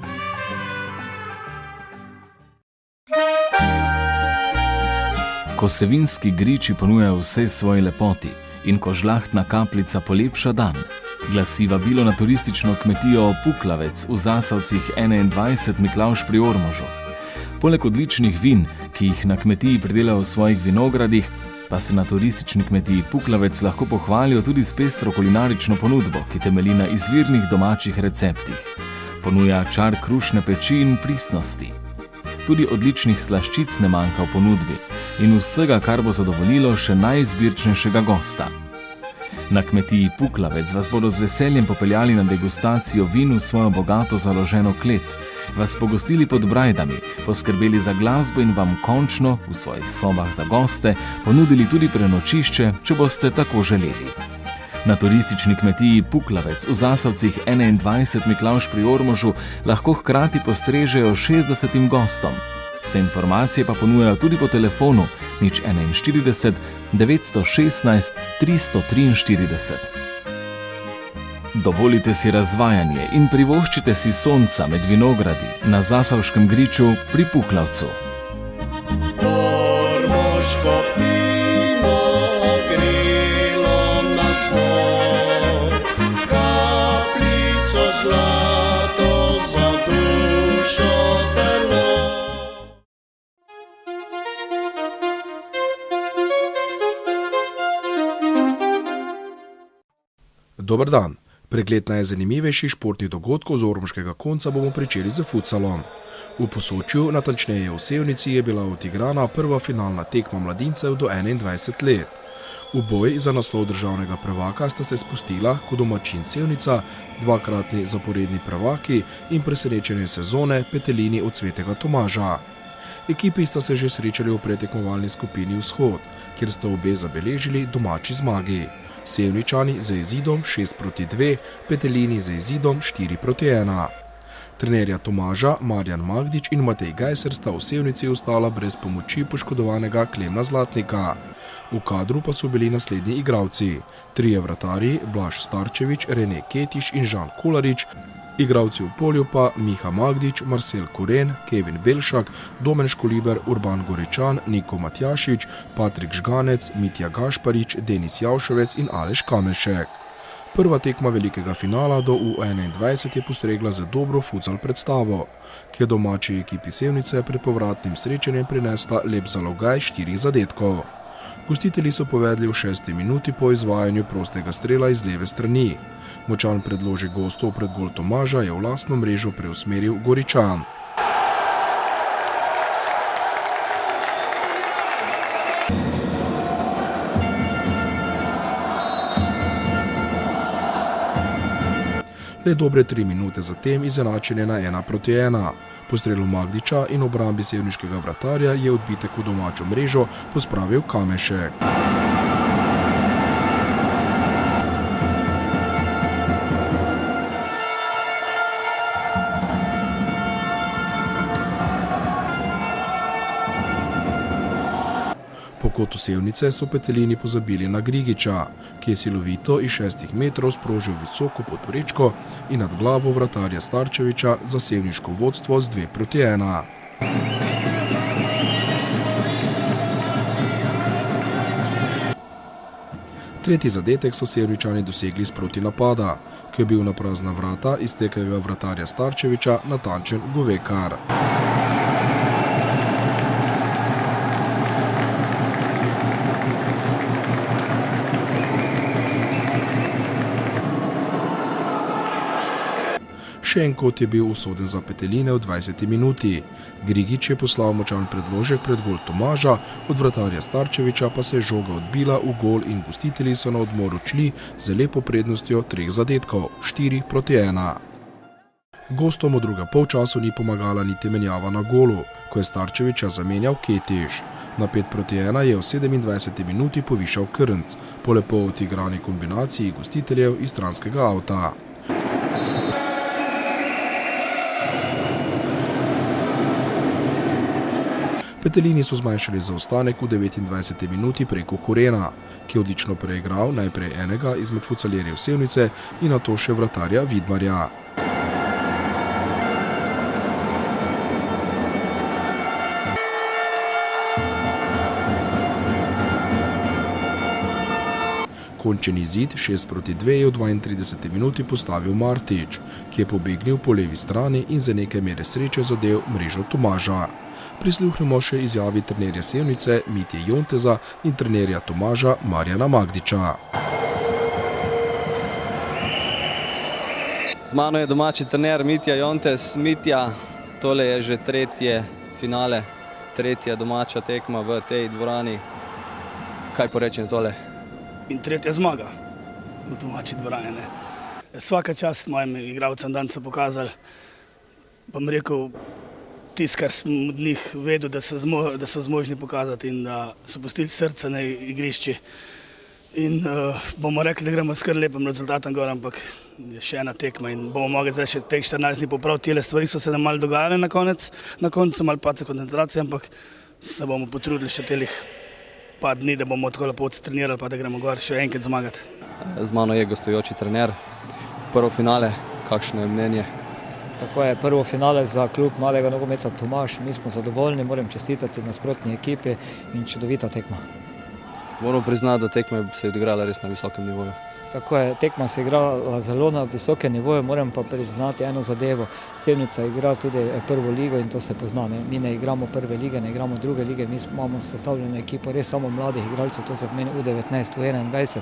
Ko se vinski griči ponujajo vse svoji lepoti in ko žlahtna kapljica polepša dan, glasi vabilo na turistično kmetijo Puklavec v Zasavcih 21 Miklavž pri Ormožu. Poleg odličnih vin, ki jih na kmetiji pridelajo v svojih vinogradih, pa se na turistični kmetiji Puklavec lahko pohvalijo tudi s pestro kulinarično ponudbo, ki temelji na izvirnih domačih receptih. Ponuja čar krušne peči in pristnosti. Tudi odličnih slaščic ne manjka v ponudbi in vsega, kar bo zadovoljilo še najizbirčnejšega gosta. Na kmetiji Puklavec vas bodo z veseljem popeljali na degustacijo vin v svojo bogato založeno klet, vas pogostili pod brajdami, poskrbeli za glasbo in vam končno v svojih sobah za goste ponudili tudi prenočišče, če boste tako želeli. Na turistični kmetiji Puklavec v Zasavcih 21 Miklavž pri Ormožu lahko hkrati postrežejo 60 gostom. Vse informacije pa ponujajo tudi po telefonu 041 916 343. Dovolite si razvajanje in privoščite si sonca med vinogradi na Zasavškem griču pri Puklavcu. Ormoško pivo ogrelo nas bo, kapljico zlato za dušo telo. Dober dan. Pregled najzanimivejših športnih dogodkov z ormoškega konca bomo pričeli z futsalom. V Posočju, natančneje v Sevnici, je bila odigrana prva finalna tekma mladincev do 21 let. V boj za naslov državnega prvaka sta se spustila kot domačin Sevnica, dvakratni zaporedni prvaki in presenečenje sezone Petelini od Svetega Tomaža. Ekipi sta se že srečali v pretekmovalni skupini Vzhod, kjer sta obe zabeležili domači zmagi. Sevničani z izidom 6-2, Petelini z izidom 4-1. Trenerja Tomaža, Marjan Magdič in Matej Gajser sta v Sevnici ostala brez pomoči poškodovanega Klemna Zlatnika. V kadru pa so bili naslednji igralci: trije vratarji, Blaž Starčevič, Rene Ketiš in Žan Kolarič, Igralci v polju pa Miha Magdič, Marcel Koren, Kevin Belšak, Domen Školiber, Urban Gorečan, Niko Matjašič, Patrik Žganec, Mitja Gašparič, Denis Javševec in Aleš Kamenšek. Prva tekma velikega finala do U21 je postregla za dobro futsal predstavo, ki je domači ekipi Sevnice pred povratnim srečanjem prinesla lep zalogaj 4 zadetkov. Gostitelji so povedli v 6. minuti po izvajanju prostega strela iz leve strani. Močan predložek gostov pred gol Tomaža je v lastno mrežo preusmeril Goričan. Le dobre 3 minute zatem izenačenje na 1:1. Po strelu Magdiča in obrambi sevniškega vratarja je odbitek v domačo mrežo pospravil Kamenšek. Po kotu Sevnice so petelini pozabili na Grigiča, ki je silovito iz 6 metrov sprožil visoko podporečko in nad glavo vratarja Starčeviča za sevniško vodstvo z 2:1. Tretji zadetek so Sevničani dosegli s protinapada, ki je bil na prazna vrata izteklega vratarja Starčeviča natančen Govekar. Še en kot je bil usoden za peteline v 20. minuti. Grigič je poslal močan predložek pred gol Tomaža, od vratarja Starčeviča pa se je žoga odbila v gol in gostitelji so na odmor odšli z lepo prednostjo 3 zadetkov, 4:1. Gostom v drugem polčasu ni pomagala niti menjava na golu, ko je Starčeviča zamenjal Ketiš. Na 5:1 je v 27. minuti povišal Krnc, po lepo odigrani kombinaciji gostiteljev iz stranskega avta. Petelini so zmanjšali zaostanek v 29. minuti preko Korena, ki je odlično preigral najprej enega izmed futsaljerjev Sevnice in nato še vratarja Vidmarja. Končeni zid 6:2 je v 32. minuti postavil Martič, ki je pobegnil po levi strani in za nekaj mere sreče zadel mrežo Tomaža. Prisluhnimo še izjavi trenerja Sevnice Mitje Jonteza in trenerja Tomaža Marjana Magdiča. Z mano je domači trener Mitja Jontez. Mitja, tole je že tretje finale, tretja domača tekma v tej dvorani. Kaj porečem tole? In tretja zmaga v domači dvorani. Ne? Svaka čast mojim igralcem danes so pokazali, pa mi rekel, tisto, kar sem od njih vedel, da so zmožni pokazati in da so pustili srce na igrišči. In bomo rekli, da gremo s kar lepim rezultatom gor, ampak je še ena tekma in bomo mogli zdaj še teh 14 dni popraviti. Tile stvari so se nam malo dogajale na koncu malo pace koncentracije, ampak se bomo potrudili še telih par dni, da bomo tako lepo trenirali, pa da gremo gor še enkrat zmagati. Z mano je gostujoči trener. Prvo finale, kakšno je mnenje? Tako je, prvo finale za klub malega nogometa Tomaž. Mi smo zadovoljni, moram čestitati nasprotni ekipi in čudovita tekma. Moram priznati, da tekma se je odigrala res na visokem nivoju. Tako je, tekma se je igrala zelo na visokem nivoju, moram pa priznati eno zadevo. Sevnica igra tudi prvo ligo in to se pozna. Mi ne igramo prve lige, ne igramo druge lige, mi imamo sestavljeno ekipo res samo mladih igralcev, to se pomeni U19, U21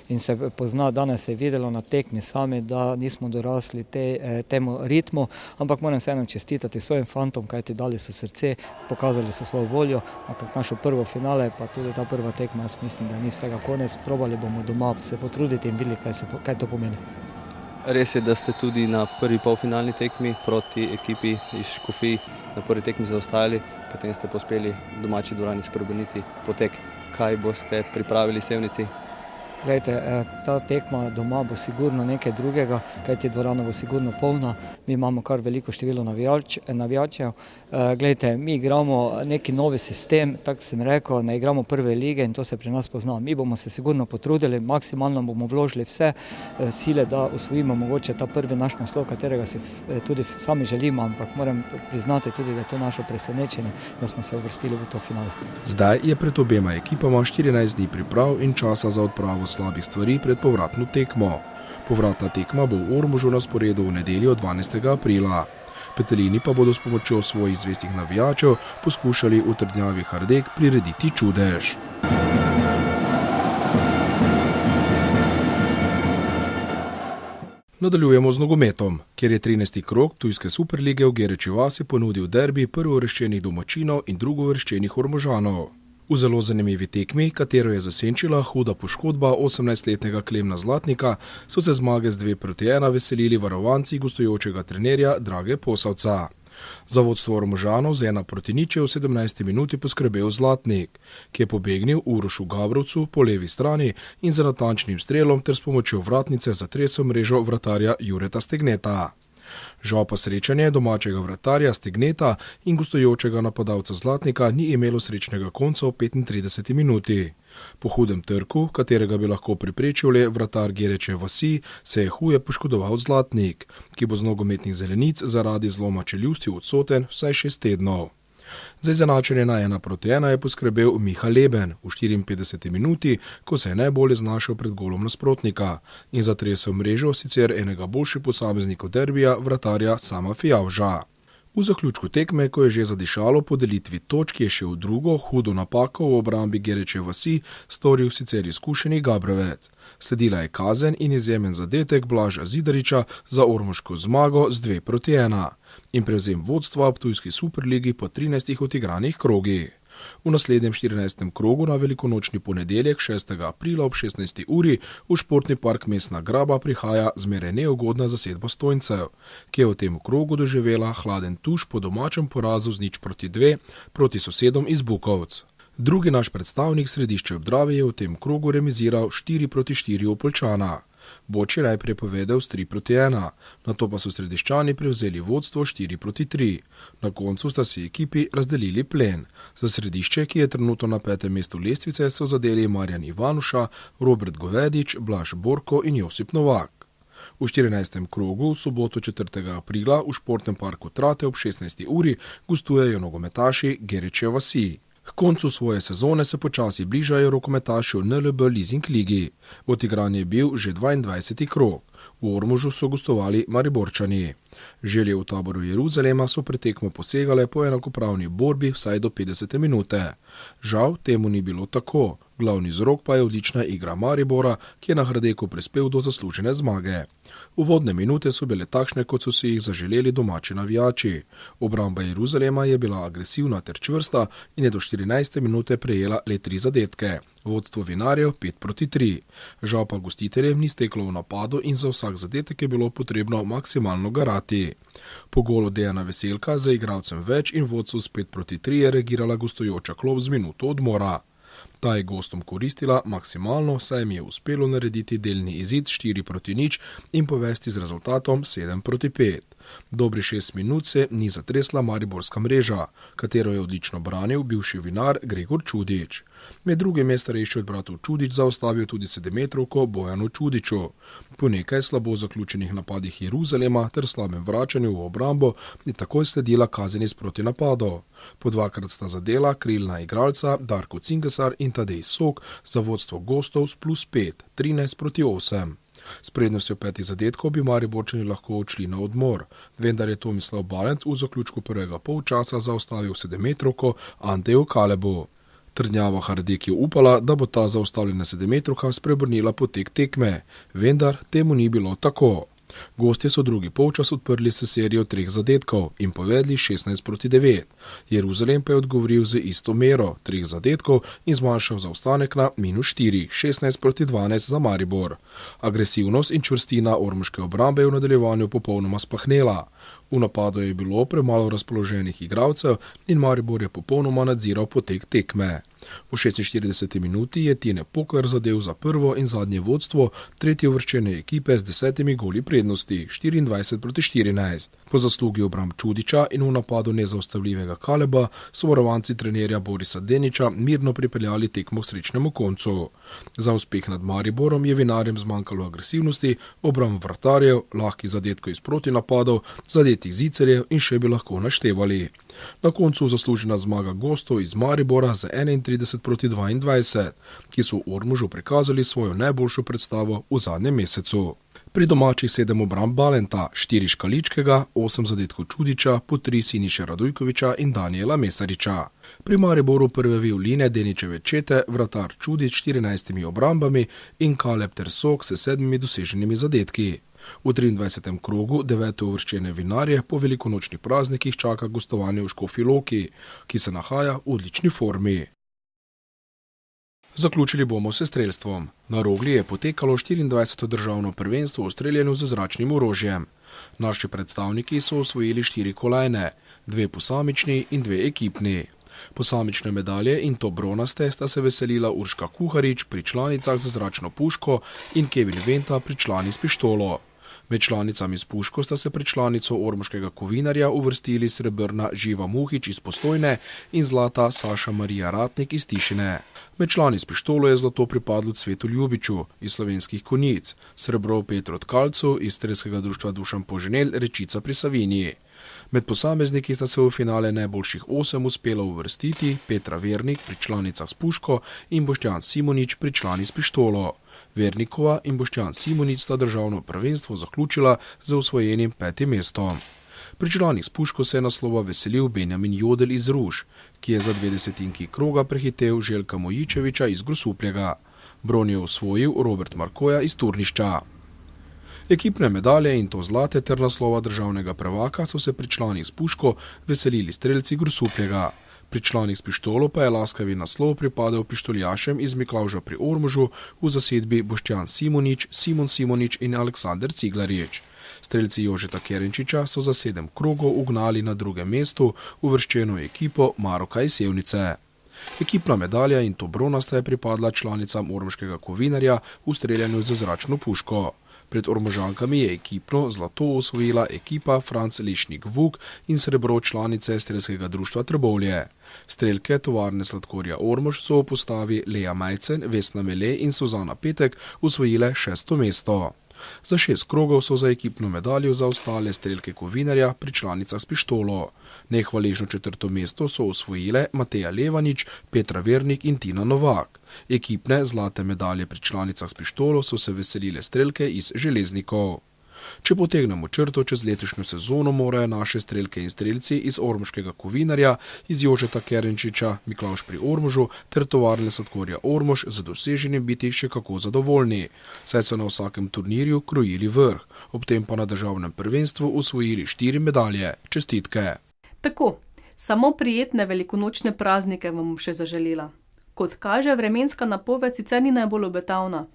in se pozna, danes se je videlo na tekmi sami, da nismo dorasli temu ritmu, ampak moram se eno čestitati svojim fantom, kajti dali so srce, pokazali so svojo voljo, ampak našo prvo finale, pa tudi ta prva tekma, jaz mislim, da ni vsega konec, probali bomo doma se potruditi in videli, kaj to pomeni. Res je, da ste tudi na prvi polfinalni tekmi proti ekipi iz Škofij na prvi tekmi zaostajali, potem ste pospeli v domači dvorani spremeniti potek. Kaj boste pripravili Sevnici? Glejte, ta tekma doma bo sigurno nekaj drugega, kajti dvorana bo sigurno polna, mi imamo kar veliko število navijačev. Glejte, mi igramo neki novi sistem, tako sem rekel, ne igramo prve lige in to se pri nas pozna. Mi bomo se sigurno potrudili, maksimalno bomo vložili vse sile, da osvojimo mogoče ta prvi naš naslov, katerega si tudi sami želimo, ampak moram priznati tudi, da je to naše presenečenje, da smo se uvrstili v to finale. Zdaj je pred obema ekipama 14 dni priprav in časa za odpravo slabih stvari pred povratno tekmo. Povratna tekma bo v Ormožu na sporedu v nedeljo 12. aprila. Petelini pa bodo s pomočjo svojih zvestih navijačev poskušali v trdnjavi Hardek prirediti čudež. Nadaljujemo z nogometom, kjer je 13. krog Ptujske superlige v Gereči vasi ponudil derbi prvouvrščenih domačinov in drugouvrščenih Ormožanov. V zelo zanimivi tekmi, katero je zasenčila huda poškodba 18-letnega Klemna Zlatnika, so se zmage z 2-1 veselili varovanci gostujočega trenerja Drage Posavca. Za vodstvo Ormožanov z 1-0 je v 17. minuti poskrbel Zlatnik, ki je pobegnil Urošu Gabrovcu po levi strani in za natančnim strelom ter s pomočjo vratnice zatresel mrežo vratarja Jureta Stegneta. Žal pa srečanje domačega vratarja Stegneta in gostujočega napadalca Zlatnika ni imelo srečnega konca v 35. minuti. Po hudem trku, katerega bi lahko preprečil le vratar Gereče vasi, se je huje poškodoval Zlatnik, ki bo z nogometnih zelenic zaradi zloma čeljusti odsoten vsaj 6 tednov. Za izenačenje na 1-1 je poskrbel Miha Leben v 54. minuti, ko se je najbolje znašel pred golom nasprotnika in zatresel mrežo sicer enega boljših posameznikov derbija, vratarja Sama Fijavža. V zaključku tekme, ko je že zadišalo po delitvi točk, je še v drugo hudo napako v obrambi Gereče vasi storil sicer izkušeni Gabrevec. Sledila je kazen in izjemen zadetek Blaža Zidariča za ormoško zmago z 2-1 in prevzem vodstva v Ptujski superligi po 13 odigranih krogih. V naslednjem 14. krogu na velikonočni ponedeljek 6. aprila ob 16. uri v športni park Mestna Graba prihaja zmeraj neugodna zasedba Stojncev, ki je v tem krogu doživela hladen tuš po domačem porazu z 0-2 proti sosedom iz Bukovc. Drugi naš predstavnik Središče ob Dravi je v tem krogu remiziral 4-4 v Poljčana. Boč je najprej povedal s 3-1, nato pa so Središčani prevzeli vodstvo 4-3. Na koncu sta si ekipi razdelili plen. Za Središče, ki je trenutno na 5. mestu lestvice, so zadeli Marjan Ivanuša, Robert Govedič, Blaž Borko in Josip Novak. V 14. krogu v soboto 4. aprila v športnem parku Trate ob 16. uri gostujejo nogometaši Gereče vasi. K koncu svoje sezone se počasi bližajo rokometaši v NLB Leasing ligi. Odigran je bil že 22. krog. V Ormožu so gostovali Mariborčani. Želje v taboru Jeruzalema so pred tekmo posegale po enakopravni borbi vsaj do 50. minute. Žal temu ni bilo tako. Glavni vzrok pa je odlična igra Maribora, ki je na Hrdeku prispel do zaslužene zmage. Uvodne minute so bile takšne, kot so si jih zaželeli domači navijači. Obramba Jeruzalema je bila agresivna ter čvrsta in je do 14. minute prejela le 3 zadetke. Vodstvo vinarjev 5-3. Žal pa gostiteljem ni steklo v napadu in za vsak zadetek je bilo potrebno maksimalno garati. Po golu Dejana Veselka za igralcem več in vodstvo s 5-3 je reagirala gostujoča klop z minuto odmora. Ta je gostom koristila maksimalno, saj jim je uspelo narediti delni izid 4-0 in povesti z rezultatom 7-5. Dobri 6 minut se ni zatresla mariborska mreža, katero je odlično branil bivši vinar Gregor Čudič. Med drugim je starejši od bratov Čudič zaustavil tudi 7-metrovko Bojanu Čudiču. Po nekaj slabo zaključenih napadih Jeruzalema ter slabem vračanju v obrambo je takoj sledila kazen iz protinapadov. Po dvakrat sta zadela krilna igralca Darko Cingesar in Tadej Sok za vodstvo gostov s +5, 13-8. S prednostjo 5 zadetkov bi Mariborčani lahko odšli na odmor, vendar je Tomislav Balent v zaključku prvega polčasa zaustavil 7-metrovko Anteju Kalebu. Trdnjava Hardek je upala, da bo ta zaustavljena 7-metrovka spreobrnila potek tekme, vendar temu ni bilo tako. Gostje so drugi polčas odprli s serijo 3 zadetkov in povedli 16-9. Jeruzalem pa je odgovoril z isto mero 3 zadetkov in zmanjšal zaostanek na -4, 16-12 za Maribor. Agresivnost in čvrstina ormoške obrambe je v nadaljevanju popolnoma spahnela. V napadu je bilo premalo razpoloženih igralcev in Maribor je popolnoma nadziral potek tekme. V 46. minuti je Tine Pokar zadel za prvo in zadnje vodstvo tretje uvrščene ekipe z 10 goli prednosti, 24-14. Po zaslugi obramb Čudiča in v napadu nezaustavljivega Kaleba so varovanci trenerja Borisa Deniča mirno pripeljali tekmo k srečnemu koncu. Za uspeh nad Mariborom je vinarjem zmanjkalo agresivnosti, obramb vratarjev, lahkih zadetkov iz protinapadov, zadetih zicerjev in še bi lahko naštevali. Na koncu zaslužena zmaga gostov iz Maribora za 31-22, ki so v Ormožu prikazali svojo najboljšo predstavo v zadnjem mesecu. Pri domačih 7 obramb Balenta, 4 Škaličkega, 8 zadetkov Čudiča, po 3 Siniše Radujkoviča in Danijela Mesariča. Pri Mariboru prve violine Deničeve čete, vratar Čudič 14 obrambami in Kaleb ter Sok s 7 doseženimi zadetki. V 23. krogu 9. uvrščene vinarje po velikonočnih praznikih čaka gostovanje v Škofji Loki, ki se nahaja v odlični formi. Zaključili bomo s strelstvom. Na Rogli je potekalo 24. državno prvenstvo v streljanju z zračnim orožjem. Naši predstavniki so osvojili 4 kolajne, 2 posamični in 2 ekipni. Posamične medalje in to bronaste sta se veselila Urška Kuharič pri članicah z zračno puško in Kevin Venta pri člani s pištolo. Med članicami s puško sta se pred članico ormoškega kovinarja uvrstili srebrna Živa Muhič iz Postojne in zlata Saša Marija Ratnik iz Tišine. Med člani s pištolo je zlato pripadlo Cvetu Ljubiču iz Slovenskih konjic, srebro Petru Tkalcu iz Strelskega društva Dušan Poženel Rečica pri Savinji. Med posamezniki sta se v finale najboljših 8 uspela uvrstiti Petra Vernik pri članicah s puško in Boštjan Simonič pri člani s pištolo. Vernikova in Boštjan Simonič sta državno prvenstvo zaključila z osvojenim 5. mestom. Pri članih s puško se je naslova veselil Benjamin Jodel iz Ruž, ki je za 20 kroga prehitev Željka Mojičeviča iz Grosupljega. Bron je osvojil Robert Markoja iz Turnišča. Ekipne medalje in to zlate ter naslova državnega prvaka so se pri članih s puško veselili strelci Grosupljega. Pri članih s pištolo pa je laskavi naslov pripadal pištoljašem iz Miklavža pri Ormožu v zasedbi Boštjan Simonič, Simon Simonič in Aleksander Ciglarič. Strelci Jožeta Kerenčiča so za 7 krogov ugnali na drugem mestu uvrščeno ekipo Maroka iz Sevnice. Ekipna medalja in to bronasta je pripadla članicam ormoškega kovinarja v streljanju z zračno puško. Pred Ormožankami je ekipno zlato osvojila ekipa Franc Lešnik Vuk in srebro članice Strelskega društva Trbovlje. Strelke tovarne sladkorja Ormož so v postavi Lea Majcen, Vesna Mele in Suzana Petek osvojile 6. mesto. Za 6 krogov so za ekipno medaljo zaostale strelke kovinarja pri članicah s pištolo. Nehvaležno 4. mesto so osvojile Mateja Levanič, Petra Vernik in Tina Novak. Ekipne zlate medalje pri članicah s pištolo so se veselile strelke iz Železnikov. Če potegnemo črto čez letošnjo sezono, morajo naše strelke in strelci iz ormoškega kovinarja, iz Jožeta Kerenčiča, Miklavž pri Ormožu ter tovarne sladkorja Ormož z doseženim biti še kako zadovoljni, saj so na vsakem turnirju krojili vrh, ob tem pa na državnem prvenstvu osvojili 4 medalje. Čestitke! Tako, samo prijetne velikonočne praznike vam še zaželela. Kot kaže, vremenska napoved sicer ni najbolj obetavna.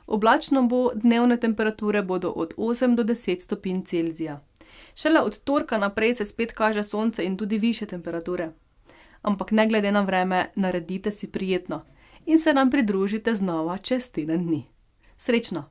Oblačno bo, dnevne temperature bodo od 8 do 10 stopinj Celzija. Šele od torka naprej se spet kaže sonce in tudi višje temperature. Ampak ne glede na vreme, naredite si prijetno in se nam pridružite znova čez teden dni. Srečno!